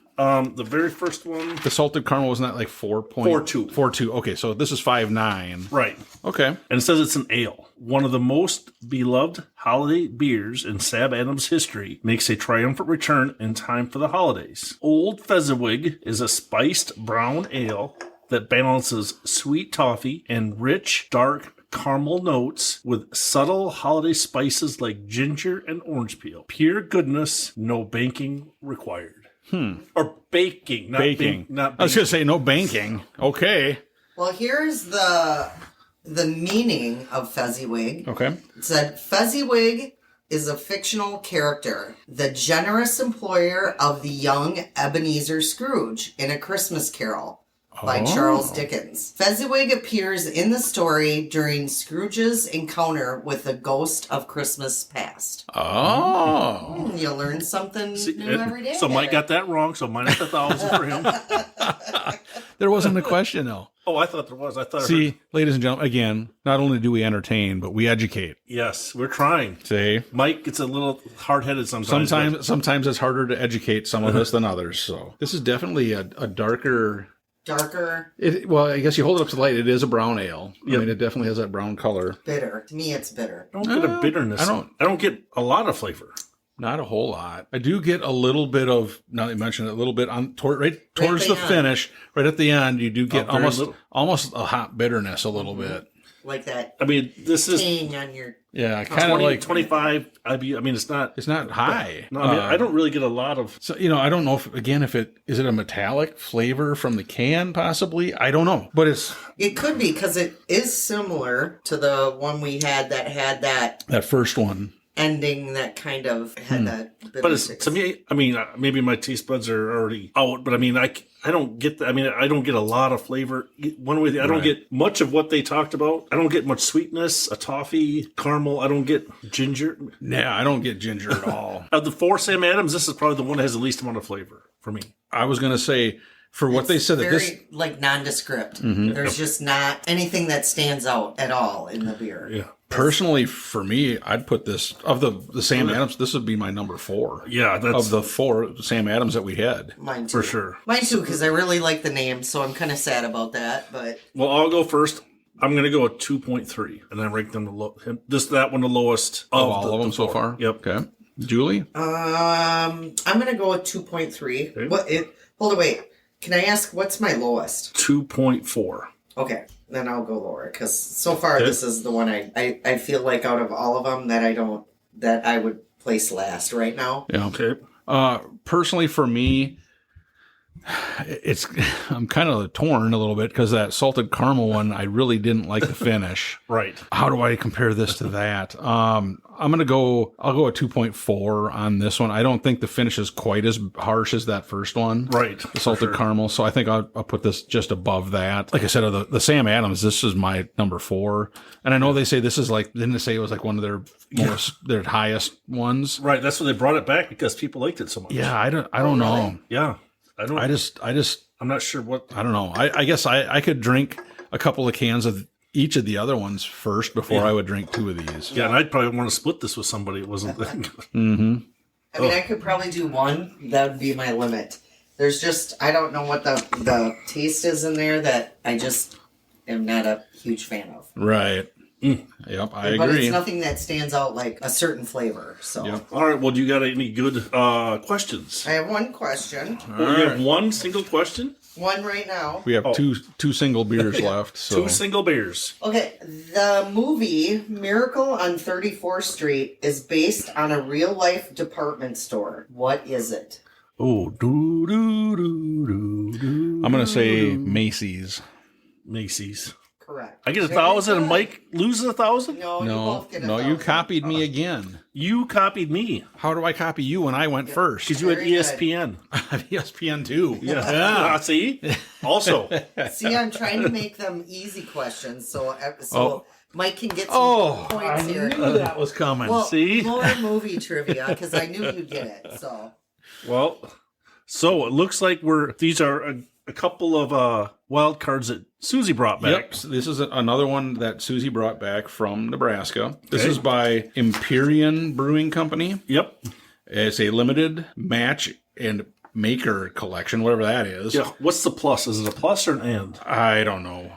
The very first one. The salted caramel wasn't that like 4.42? 4.2. Okay, so this is 5.9. Right. Okay. And it says it's an ale. One of the most beloved holiday beers in Sam Adams history makes a triumphant return in time for the holidays. Old Fezziwig is a spiced brown ale that balances sweet toffee and rich, dark caramel notes with subtle holiday spices like ginger and orange peel. Pure goodness, no banking required. Or baking, not baking. Not I was going to say no banking. Okay. Well, here's the meaning of Fezziwig. Okay. It said Fezziwig is a fictional character, the generous employer of the young Ebenezer Scrooge in A Christmas Carol by Charles Dickens. Fezziwig appears in the story during Scrooge's encounter with the ghost of Christmas past. Oh. You learn something new every day. So Mike got that wrong, so minus 1,000 for him. There wasn't a question, though. Oh, I thought there was. I thought. See, ladies and gentlemen, again, not only do we entertain, but we educate. Yes, we're trying. See, Mike gets a little hard-headed sometimes. Sometimes it's harder to educate some of us than others. So this is definitely a darker. Well, I guess you hold it up to the light. It is a brown ale. Yep. I mean, it definitely has that brown color. Bitter. To me, it's bitter. I don't get a bitterness. I don't get a lot of flavor. Not a whole lot. I do get a little bit of. Now that you mentioned it, a little bit on right towards the finish, right at the end. You do get almost a hot bitterness, a little bit. like that I mean, this is tang on your. Yeah, kind of like 25 IBU. I mean, it's not high. No, I mean, I don't really get a lot of. So, I don't know if is it a metallic flavor from the can, possibly? I don't know. But It could be, because it is similar to the one we had that first one. ending that kind of had that. But it's, to me, I mean, maybe my taste buds are already out, but I mean, I don't get that. I mean, I don't get a lot of flavor. One way, I don't get much of what they talked about. I don't get much sweetness, a toffee, caramel. I don't get ginger. Yeah, I don't get ginger at all. Of the 4 Sam Adams, this is probably the one that has the least amount of flavor for me. I was going to say, for what they said, very, that this like nondescript. There's just not anything that stands out at all in the beer. Yeah. Personally, for me, I'd put this of the Sam Adams. This would be my number 4. Yeah, that's of the 4 Sam Adams that we had. Mine too. for sure. Mine too, because I really like the name, so I'm kind of sad about that. But Well, I'll go first. I'm going to go with 2.3, and I rank them that one the lowest Of all of them so 4. far. Yep. Okay, Julie. I'm gonna go with 2.3. Okay. Hold on, wait. Can I ask what's my lowest? 2.4. Okay, then I'll go lower, because so far this is the one I feel like out of all of them that I would place last right now. Yeah. Okay. Personally, for me, I'm kind of torn a little bit because that salted caramel one, I really didn't like the finish. Right. How do I compare this to that? I'll go a 2.4 on this one. I don't think the finish is quite as harsh as that first one. Right. The salted caramel. So I think I'll put this just above that. Like I said, of the Sam Adams, this is my number 4. And I know they say this is didn't they say it was like one of their highest ones? Right. That's why they brought it back, because people liked it so much. Yeah. I don't know. Yeah. I'm not sure what. I don't know. I guess I could drink a couple of cans of each of the other ones first before I would drink 2 of these. Yeah, and I'd probably want to split this with somebody. It wasn't that good. Mm-hmm. I mean, I could probably do 1. That would be my limit. There's just, I don't know what the taste is in there that I just am not a huge fan of. Right. Yep, I But agree. it's nothing that stands out like a certain flavor. So Yep. All right. Well, do you got any good questions? I have one question. Well, you have one single question? One right now. We have two single beers left. So 2 single beers. Okay, the movie Miracle on 34th Street is based on a real-life department store. What is it? Oh, do do do do do. I'm gonna say Macy's. Macy's. Correct. I get 1,000 and Mike loses 1,000? No, you both get No, 1,000. you copied me again. You copied me How do I copy you when I went first? because you had Very good. ESPN. ESPN too. Yeah. See? Also. See, I'm trying to make them easy questions, so Mike can get some Oh, points here. that was coming. Well, See? more movie trivia, because I knew you'd get it. So Well, so it looks like these are a couple of wild cards that Susie brought back. Yep, so this is another one that Susie brought back from Nebraska. This is by Empyrean Brewing Company. Yep. It's a limited match and maker collection, whatever that is. Yeah. What's the plus? Is it a plus or an and? I don't know.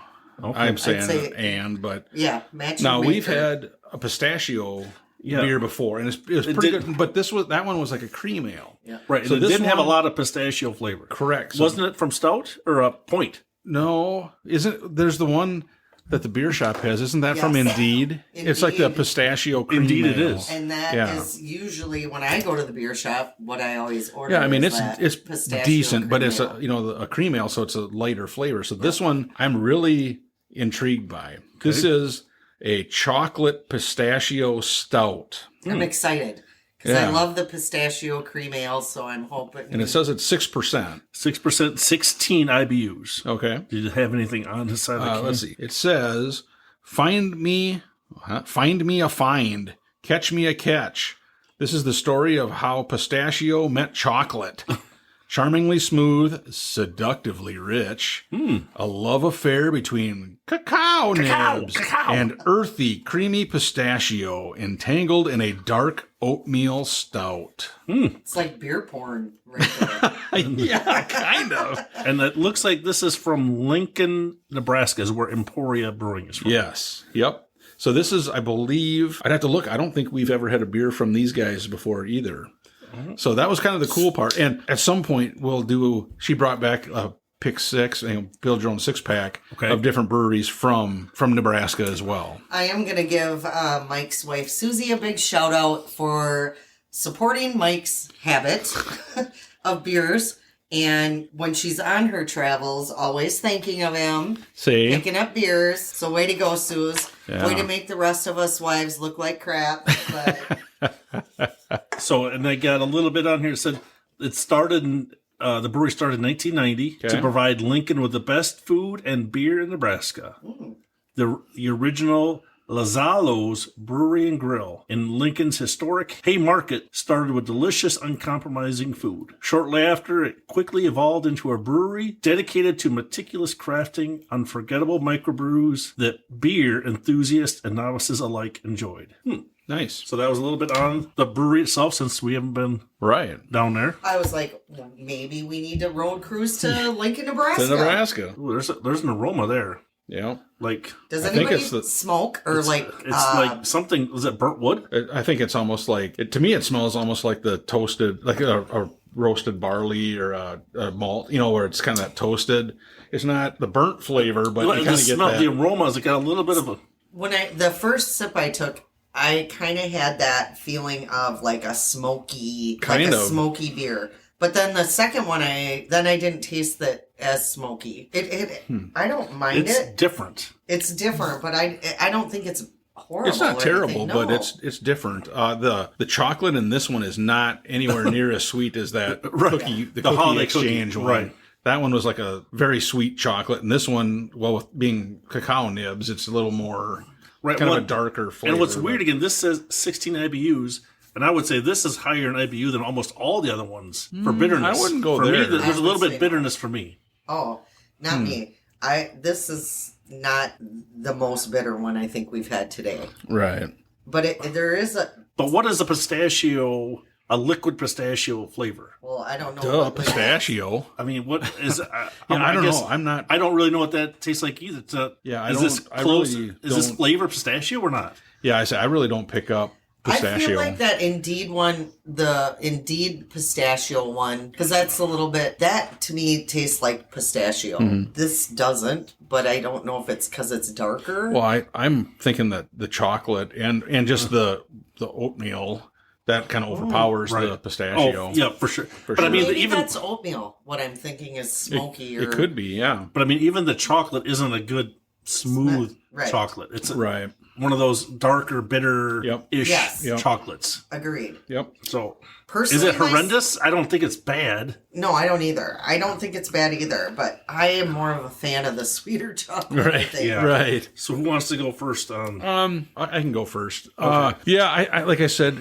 Okay. I'm saying say- and, but yeah, match. now and we've maker. had a pistachio Yeah. beer before, and it was pretty did- good. But that one was like a cream ale. Yeah. Right. So So it this didn't have a one- lot of pistachio flavor. Correct. So, Wasn't it from Stout or a Point? No, isn't there's the one that the beer shop has? Isn't that from Yes. Indeed? It's like the Indeed. pistachio cream Indeed it ale. is. And that is Yeah. usually when I go to the beer shop, what I always order. Yeah, I mean is it's that pistachio decent, but cream it's ale. a cream ale, so it's a lighter flavor. So this one I'm really intrigued by. This is a chocolate pistachio stout, I'm excited because Yeah. I love the pistachio cream ale. So I'm hoping. and it says it's 6%. 6%, 16 IBUs. Okay, Did you have anything on the side of the can? let's see. It says, "Find me a find, catch me a catch." This is the story of how pistachio met chocolate. Charmingly smooth, seductively rich, a love affair between cacao nibs and earthy, creamy pistachio entangled in a dark oatmeal stout. It's like beer porn right there. Yeah, kind of. And it looks like this is from Lincoln, Nebraska, is where Emporia Brewing is from. Yes. Yep. So this is, I believe, I'd have to look. I don't think we've ever had a beer from these guys before either. So that was kind of the cool part. And at some point, she brought back a pick 6 and build your own 6-pack Okay. of different breweries from Nebraska as well. I am going to give Mike's wife, Susie, a big shout out for supporting Mike's habit of beers. And when she's on her travels, always thinking of him, See? picking up beers. So way to go, Suze. Yeah. Way to make the rest of us wives look like crap. But So, and I got a little bit on here. It said it started in, the brewery started in 1990 to Okay. provide Lincoln with the best food and beer in Nebraska. The original Lazzalo's Brewery and Grill in Lincoln's historic Haymarket started with delicious, uncompromising food. Shortly after, it quickly evolved into a brewery dedicated to meticulous crafting, unforgettable microbrews that beer enthusiasts and novices alike enjoyed. Nice. So that was a little bit on the brewery itself, since we haven't been Right. down there. I was like, well, maybe we need to road cruise to Lincoln, Nebraska. To Nebraska. Ooh, there's an aroma there. Yeah. Like, Does I think anybody it's the- smoke or like? it's like something. Was it burnt wood? I think it's almost like, to me, it smells almost like the toasted, like a roasted barley or a malt, where it's kind of that toasted. It's not the burnt flavor, but you The kind of get smell, that. the aroma is got a little bit of a. When the first sip I took, I kind of had that feeling of like a smoky, smoky beer. But then the second one, I didn't taste that as smoky. I don't mind It's it. different. It's different, but I don't think it's horrible. It's not or terrible, anything. but No. it's different. The chocolate in this one is not anywhere near as sweet as that cookie, the cookie holiday exchange cookie, one. right. That one was like a very sweet chocolate, and this one, well, with being cacao nibs, it's a little more Right, kind well, of a darker flavor. And what's weird again, this says 16 IBUs, and I would say this is higher in IBU than almost all the other ones for bitterness. I wouldn't go for there. Me, there's a little say bit bitterness for me. Oh, not me. This is not the most bitter one I think we've had today. Right. But there is a. But what is a liquid pistachio flavor? Well, I don't know. Duh, pistachio. I mean, what is? I don't know. I'm not. I don't really know what that tastes like either. I really Is this don't- flavor pistachio or not? Yeah, I really don't pick up pistachio. I feel like that Indeed one, the Indeed pistachio one, because that's a little bit, that to me tastes like pistachio. Mm-hmm. This doesn't, but I don't know if it's because it's darker. Well, I'm thinking that the chocolate and just the oatmeal, that kind of overpowers right. the pistachio. Oh, yeah, for sure. But sure. I mean, Maybe even that's oatmeal. What I'm thinking is smoky. it could be, yeah. but I mean, even the chocolate isn't a good smooth Right. chocolate. It's Right. one of those darker, bitter-ish Yes. Yep. chocolates. Agreed. Yep. So, Personally, is it horrendous? I don't think it's bad. No, I don't either. I don't think it's bad either, but I am more of a fan of the sweeter chocolate. I Right. think. Yeah. Right. So, who wants to go first on? I can go first. Yeah, I like I said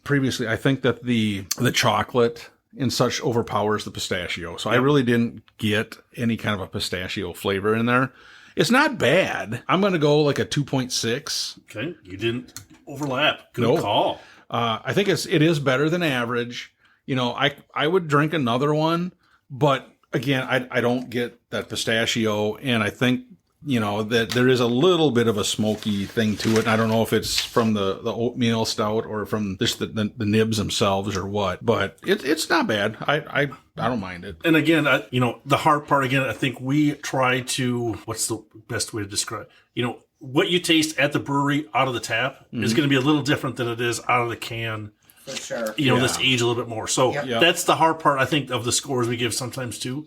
previously, I think that the chocolate and such overpowers the pistachio. So I really didn't get any kind of a pistachio flavor in there. It's not bad. I'm going to go like a 2.6. Okay, you didn't overlap. Good Nope. call. I think it is better than average. I would drink another one, but again, I don't get that pistachio, and I think that there is a little bit of a smoky thing to it. I don't know if it's from the oatmeal stout or from just the nibs themselves or what, but it's not bad. I don't mind it. And again, the hard part, again, I think we try to, what's the best way to describe it? What you taste at the brewery out of the tap is going to be a little different than it is out of the can. For sure. This age a little bit more. So Yep. that's the hard part, I think, of the scores we give sometimes too.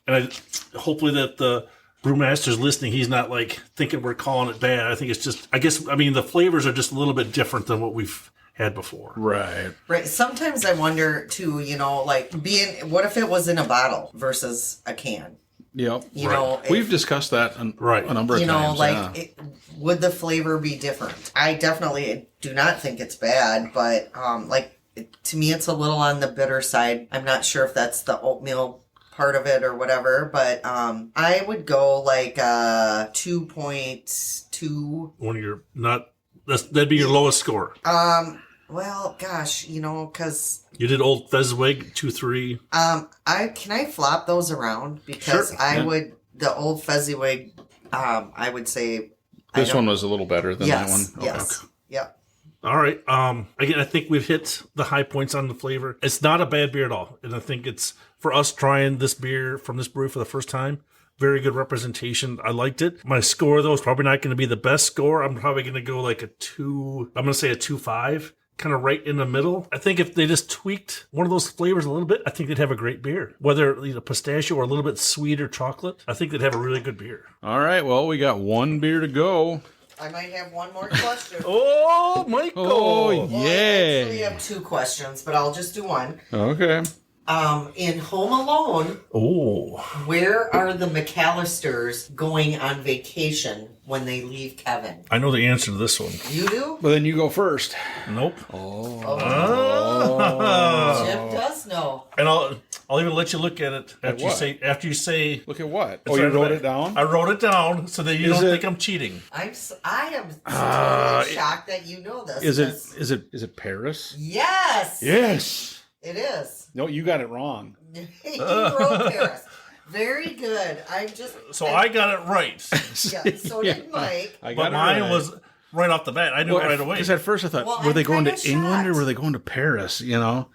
And hopefully that the brewmaster's listening, he's not like thinking we're calling it bad. I think it's just, the flavors are just a little bit different than what we've had before. Right. Right. Sometimes I wonder too, what if it was in a bottle versus a can? Yep. We've discussed that a number of times. Would the flavor be different? I definitely do not think it's bad, but to me, it's a little on the bitter side. I'm not sure if that's the oatmeal part of it or whatever, but I would go like 2.2. When you're not, that'd be your lowest score. Well, gosh, because You did Old Fezziwig 2-3. can I flop those around because Sure, I yeah. would the Old Fezziwig. I would say This one was a little better than that one. yes, yes, yep. All right. Again, I think we've hit the high points on the flavor. It's not a bad beer at all, and I think it's for us trying this beer from this brewery for the first time. Very good representation. I liked it. My score, though, is probably not going to be the best score. I'm probably going to go like a 2. I'm going to say a 2.5. Kind of right in the middle. I think if they just tweaked one of those flavors a little bit, I think they'd have a great beer. Whether pistachio or a little bit sweeter chocolate, I think they'd have a really good beer. All right, well, we got one beer to go. I might have one more question. Oh, Michael! Oh, Well, I yay! actually have 2 questions, but I'll just do one. Okay. In Home Alone, where are the McAllisters going on vacation when they leave Kevin? I know the answer to this one. You do? Well, then you go first. Nope. Jim does know. And I'll even let you look at it after what? you say. Look at what? It's You right wrote away. it down? I wrote it down so that you don't think I'm cheating. I am totally shocked that you know this. Is it Paris? Yes. Yes. It is. No, you got it wrong. You wrote Paris. Very good. I got it right. Yeah, so did Mike. I got But mine was right off the bat. I knew it right away. Because at first I thought, Well, were they I'm going to kinda England or shocked. were they going to Paris? You know?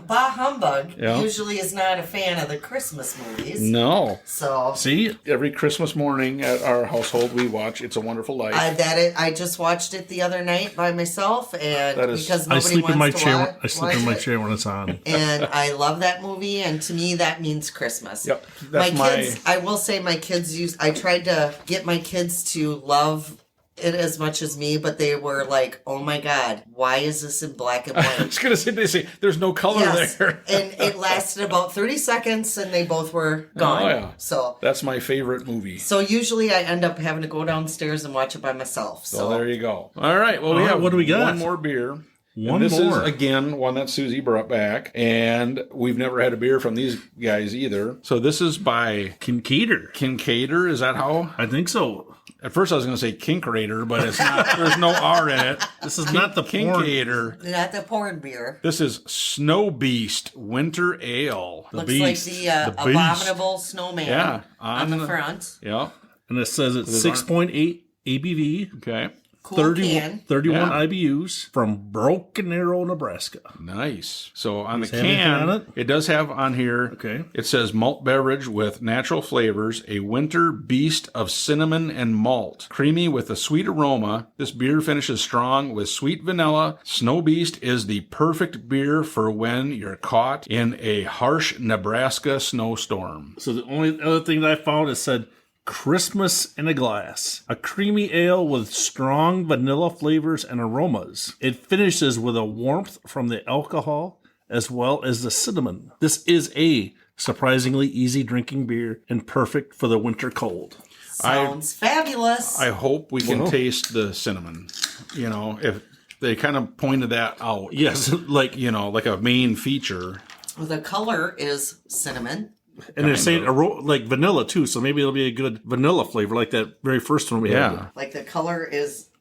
Bah Humbug Yeah. usually is not a fan of the Christmas movies. No. So See? Every Christmas morning at our household, we watch "It's a Wonderful Life." I just watched it the other night by myself, and That is- because I nobody sleep wants in my to chair. watch, I sleep in my it. chair when it's on. And I love that movie, and to me, that means Christmas. Yep, that's my- kids. I will say, my kids I tried to get my kids to love it as much as me, but they were like, "Oh my God, why is this in black and I white?" was going to say, they say there's no color Yes, there. and it lasted about 30 seconds, and they both were gone. Oh, yeah. So That's my favorite movie. usually I end up having to go downstairs and watch it by myself. So there you go. All right. Well, we All right, have what do we got? one more beer. One And this more. is, again, one that Susie brought back. And we've never had a beer from these guys either. So this is by Kinkaider. Kinkaider. Is that how? I think so. At first I was going to say Kinkaider, but it's not. There's no R in it. This is not the porn. Kinkaider. not the porn beer. This is Snow Beast Winter Ale. Looks beast. like the The beast. abominable snowman Yeah, on the front. Yeah. And it says it's 6.8 ABV. Okay. Cool can. 31 Yeah. IBUs from Broken Arrow, Nebraska. Nice. So on the Does it have anything can, on it does have on here, Okay. it says malt beverage with natural flavors, a winter beast of cinnamon and malt. Creamy with a sweet aroma, this beer finishes strong with sweet vanilla. Snow Beast is the perfect beer for when you're caught in a harsh Nebraska snowstorm. So the only other thing that I found is said Christmas in a glass. A creamy ale with strong vanilla flavors and aromas. It finishes with a warmth from the alcohol as well as the cinnamon. This is a surprisingly easy drinking beer and perfect for the winter cold. Sounds fabulous. I hope we can Well. taste the cinnamon. You know, if they kind of pointed that out. Yes, like, You know, like a main feature. The color is cinnamon. and they're saying like vanilla too, so maybe it'll be a good vanilla flavor like that very first one we had. Yeah. Like the color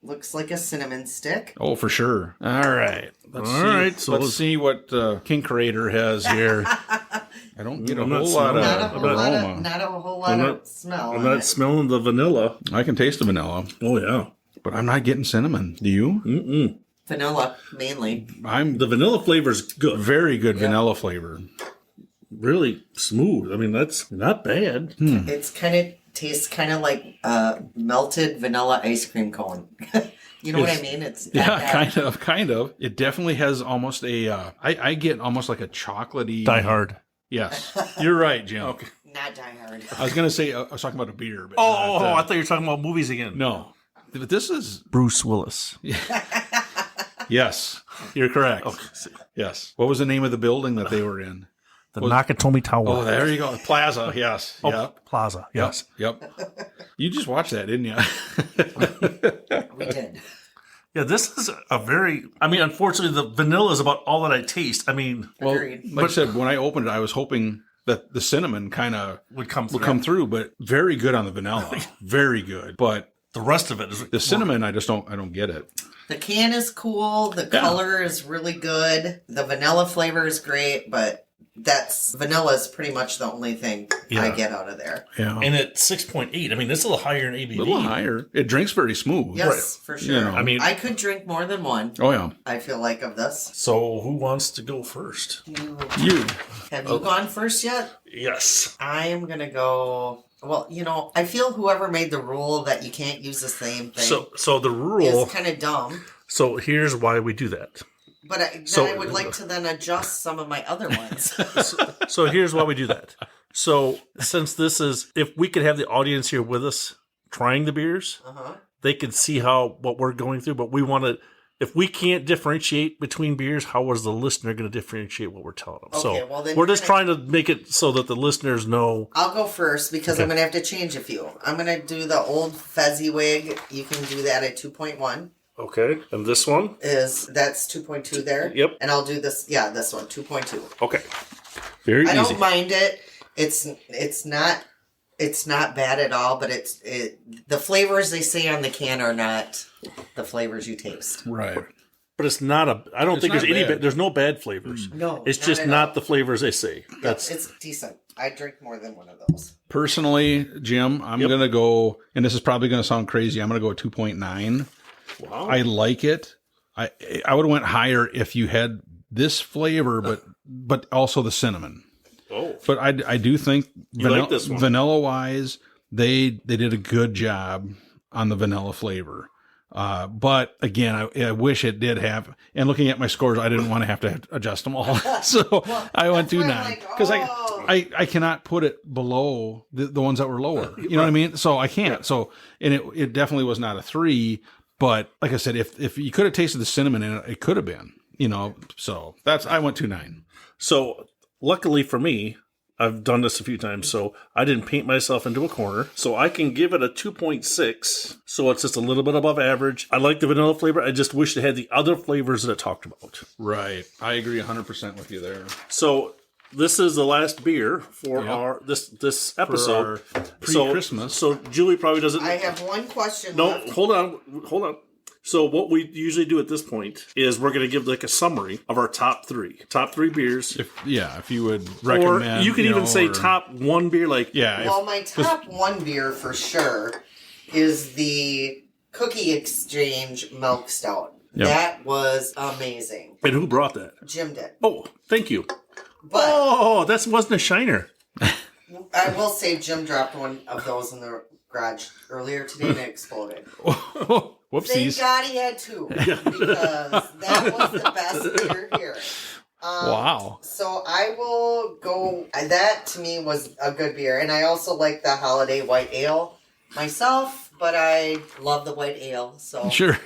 looks like a cinnamon stick. Oh, for sure. All right. Let's All see. right, so let's let's- see what Kinkaider has here. I don't get a I'm not whole lot smelling Not a of whole lot aroma. of, not a whole lot I'm of not- smell. I'm in not it. smelling the vanilla. I can taste the vanilla, Oh yeah. but I'm not getting cinnamon. Do you? Vanilla mainly. I'm The vanilla flavor's good. very good vanilla flavor. Really smooth. I mean, that's not bad. It's tastes kind of like melted vanilla ice cream cone. You know what I mean? It's Yeah, that- kind of. It definitely has almost a. I get almost like a chocolatey. Die Hard. Yes, you're right, Jim. Okay. not Die Hard. I was gonna say I was talking about a beer, but Oh, not, I thought you were talking about movies again. no. But this is Bruce Willis. yes, you're correct. Yes. What was the name of the building that they were in? The Nakatomi Tower. Oh, there you go. Plaza. Yes. Yep. Plaza. Yes. Yep. You just watched that, didn't you? We did. Yeah, this is a very. I mean, unfortunately, the vanilla is about all that I taste. I mean, Well, Agreed. like I said, when I opened it, I was hoping that the cinnamon kind of would come through. would come through, but very good on the vanilla. Very good. But The rest of it is the cinnamon, I don't get it. The can is cool. The color is really good. The vanilla flavor is great, but vanilla is pretty much the only thing I get out of there. Yeah. And at 6.8, I mean, this is a little higher in ABV. A little higher. It drinks very smooth. Yes, for sure. You know. I mean, I could drink more than one. Oh, yeah. I feel like of this. so who wants to go first? You. Have you gone first yet? Yes. I am going to go... Well, I feel whoever made the rule that you can't use the same thing So the rule... is kind of dumb. So here's why we do that. But I would like to then adjust some of my other ones. So here's why we do that. So since this is... If we could have the audience here with us trying the beers, they could see what we're going through, but we want to... If we can't differentiate between beers, how is the listener going to differentiate what we're telling them? Okay, so well, then we're just trying to make it so that the listeners know. I'll go first because I'm going to have to change a few. I'm going to do the Old Fezziwig. You can do that at 2.1. Okay, and this one? That's 2.2 there. Yep. And I'll do this, this one, 2.2. Okay. Very easy. I don't mind it. It's not bad at all, but the flavors they say on the can are not the flavors you taste. Right. But it's not I don't think there's not any bad. there's no bad flavors. No. It's just not the flavors they say. It's decent. I drink more than one of those. Personally, Jim, I'm going to go, and this is probably going to sound crazy, I'm going to go 2.9. Wow. I like it. I would have went higher if you had this flavor, but also the cinnamon. Oh. But I do think like this one. vanilla wise, they did a good job on the vanilla flavor. But again, I wish it did have. And looking at my scores, I didn't want to have to adjust them all, so I went 2.9 because I cannot put it below the ones that were lower. You know what I mean? So I can't. So and it definitely was not a 3. But like I said, if you could have tasted the cinnamon in it, it could have been. So I went 2.9. So luckily for me, I've done this a few times, so I didn't paint myself into a corner. So I can give it a 2.6. So it's just a little bit above average. I like the vanilla flavor. I just wish it had the other flavors that I talked about. Right. I agree 100% with you there. So this is the last beer for our this episode. Pre-Christmas. So Julie probably doesn't. I have one question No, left. hold on. So what we usually do at this point is we're going to give like a summary of our top three beers. If you would recommend, or you could even say top one beer, like Well, my top one beer for sure is the Cookie Exchange Milk Stout. Yep. That was amazing. And who brought that? Jim did. Oh, thank you. But that wasn't a shiner. I will say Jim dropped one of those in the garage earlier today and it exploded. Whoopsies. Thank God he had two because that was the best beer here. Wow. So I will go. That to me was a good beer, and I also like the holiday white ale myself. But I love the white ale. So Sure.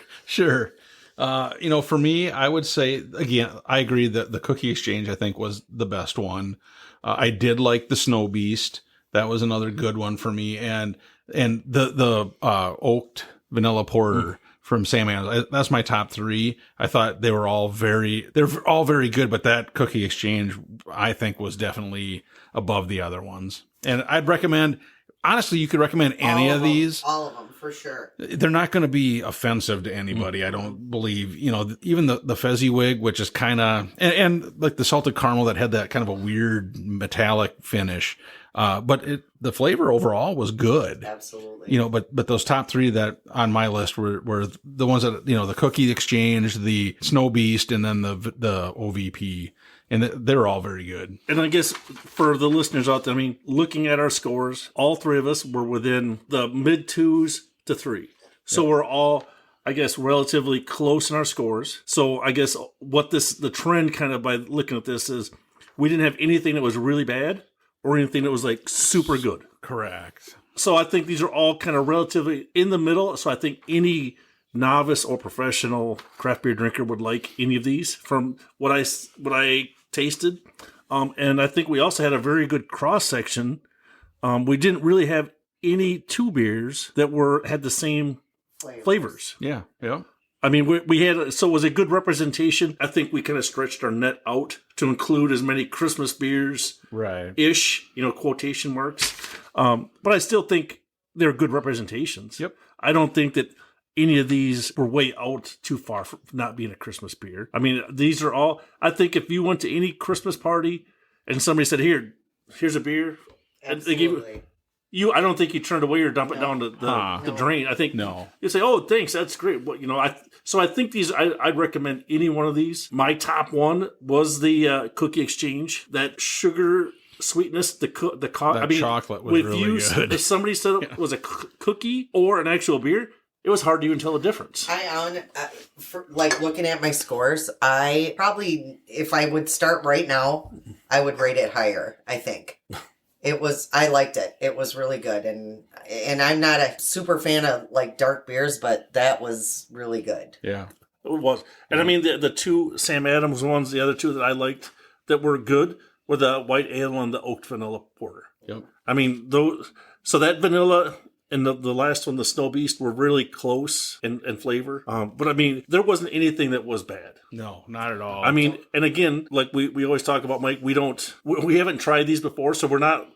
For me, I would say again, I agree that the Cookie Exchange I think was the best one. I did like the Snow Beast. That was another good one for me, and the oaked vanilla porter from Sam Adams. That's my top 3. I thought they're all very good, but that Cookie Exchange I think was definitely above the other ones. And I'd recommend, honestly, you could recommend any of these. All of them, for sure. They're not going to be offensive to anybody, I don't believe. Even the Fezziwig, which is kind of, and like the salted caramel that had that kind of a weird metallic finish. But the flavor overall was good. Absolutely. But those top 3 that on my list were the ones that, the Cookie Exchange, the Snow Beast, and then the OVP. And they're all very good. And I guess for the listeners out there, looking at our scores, all 3 of us were within the mid 2s to 3. So we're all, I guess, relatively close in our scores. So I guess the trend kind of by looking at this is we didn't have anything that was really bad or anything that was like super good. Correct. So I think these are all kind of relatively in the middle. So I think any novice or professional craft beer drinker would like any of these from what I tasted. And I think we also had a very good cross section. We didn't really have any 2 beers that had the same flavors. Yeah. Yeah. We had, so it was a good representation. I think we kind of stretched our net out to include as many Christmas beers, right? Ish, quotation marks. But I still think they're good representations. Yep. I don't think that any of these were way out too far from not being a Christmas beer. These are all, I think if you went to any Christmas party and somebody said, here's a beer. And they gave you, I don't think you turned away or dump it down the drain. I think you say, "Oh, thanks, that's great." Well, I think these. I'd recommend any one of these. My top one was the Cookie Exchange. That sugar sweetness, chocolate was really good. If somebody said it was a cookie or an actual beer, it was hard to even tell the difference. For looking at my scores, I probably, if I would start right now, I would rate it higher. I think. I liked it. It was really good. And I'm not a super fan of dark beers, but that was really good. Yeah. It was. And I mean, the two Sam Adams ones, the other two that I liked that were good were the white ale and the oaked vanilla porter. Yep. I mean, so that vanilla and the last one, the Snow Beast, were really close in flavor. But I mean, there wasn't anything that was bad. No, not at all. I mean, and again, like we always talk about, Mike, we haven't tried these before, so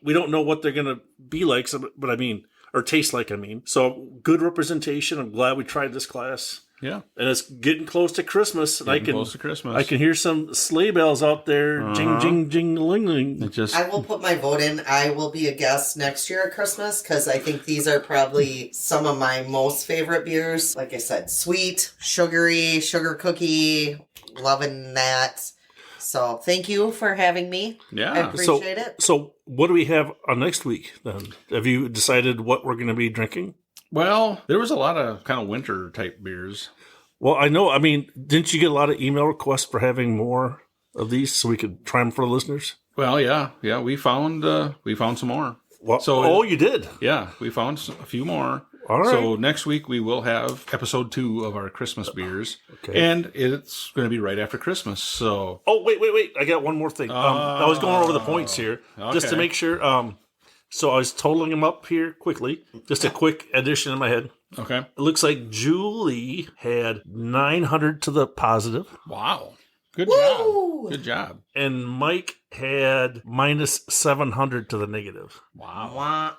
we don't know what they're going to be like. So, but I mean, or taste like, I mean. So good representation. I'm glad we tried this class. Yeah. And it's getting close to Christmas. And close to Christmas. I can hear some sleigh bells out there. Jing, jing, jing, ling, ling. I will put my vote in. I will be a guest next year at Christmas because I think these are probably some of my most favorite beers. Like I said, sweet, sugary, sugar cookie, loving that. So thank you for having me. Yeah. I appreciate it. So what do we have on next week then? Have you decided what we're going to be drinking? Well, there was a lot of kind of winter type beers. Well, I know. I mean, didn't you get a lot of email requests for having more of these so we could try them for the listeners? Well, yeah. We found some more. Well, you did? Yeah, we found a few more. All right. So next week we will have episode 2 of our Christmas beers, and it's going to be right after Christmas. So wait! I got one more thing. I was going over the points here just to make sure. So I was totaling them up here quickly. Just a quick addition in my head. Okay. It looks like Julie had 900 to the positive. Wow. Good Woo! job. Good job. And Mike had minus 700 to the negative. Wow.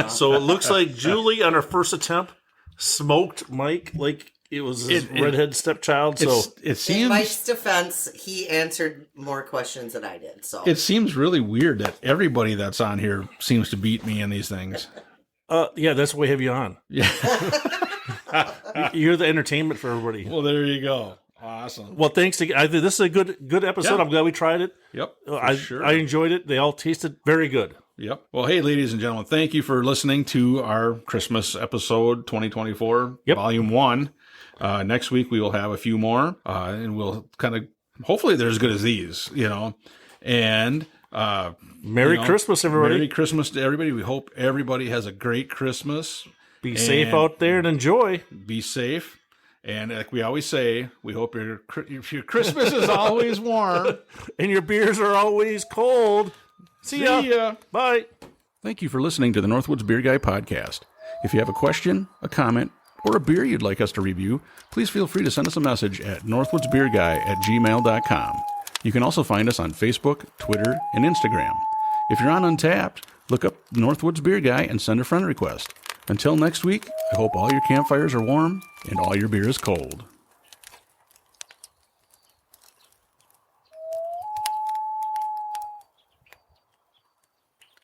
So it looks like Julie, on her first attempt, smoked Mike like it was his redhead stepchild. So it seems, in Mike's defense, he answered more questions than I did. So it seems really weird that everybody that's on here seems to beat me in these things. Yeah, that's why we have you on. Yeah. You're the entertainment for everybody. Well, there you go. Awesome. Well, thanks. This is a good episode. Yeah. I'm glad we tried it. Yep. I enjoyed it. They all tasted very good. Yep. Well, hey, ladies and gentlemen, thank you for listening to our Christmas episode 2024, Volume 1. Next week, we will have a few more, and we'll kind of, hopefully they're as good as these, and Merry Christmas, everybody. Merry Christmas to everybody. We hope everybody has a great Christmas. Be safe out there and enjoy. Be safe. And like we always say, we hope your Christmas is always warm. And your beers are always cold. See ya. Bye. Thank you for listening to the Northwoods Beer Guy podcast. If you have a question, a comment, or a beer you'd like us to review, please feel free to send us a message at northwoodsbeerguy@gmail.com. You can also find us on Facebook, Twitter, and Instagram. If you're on Untappd, look up Northwoods Beer Guy and send a friend request. Until next week, I hope all your campfires are warm and all your beer is cold.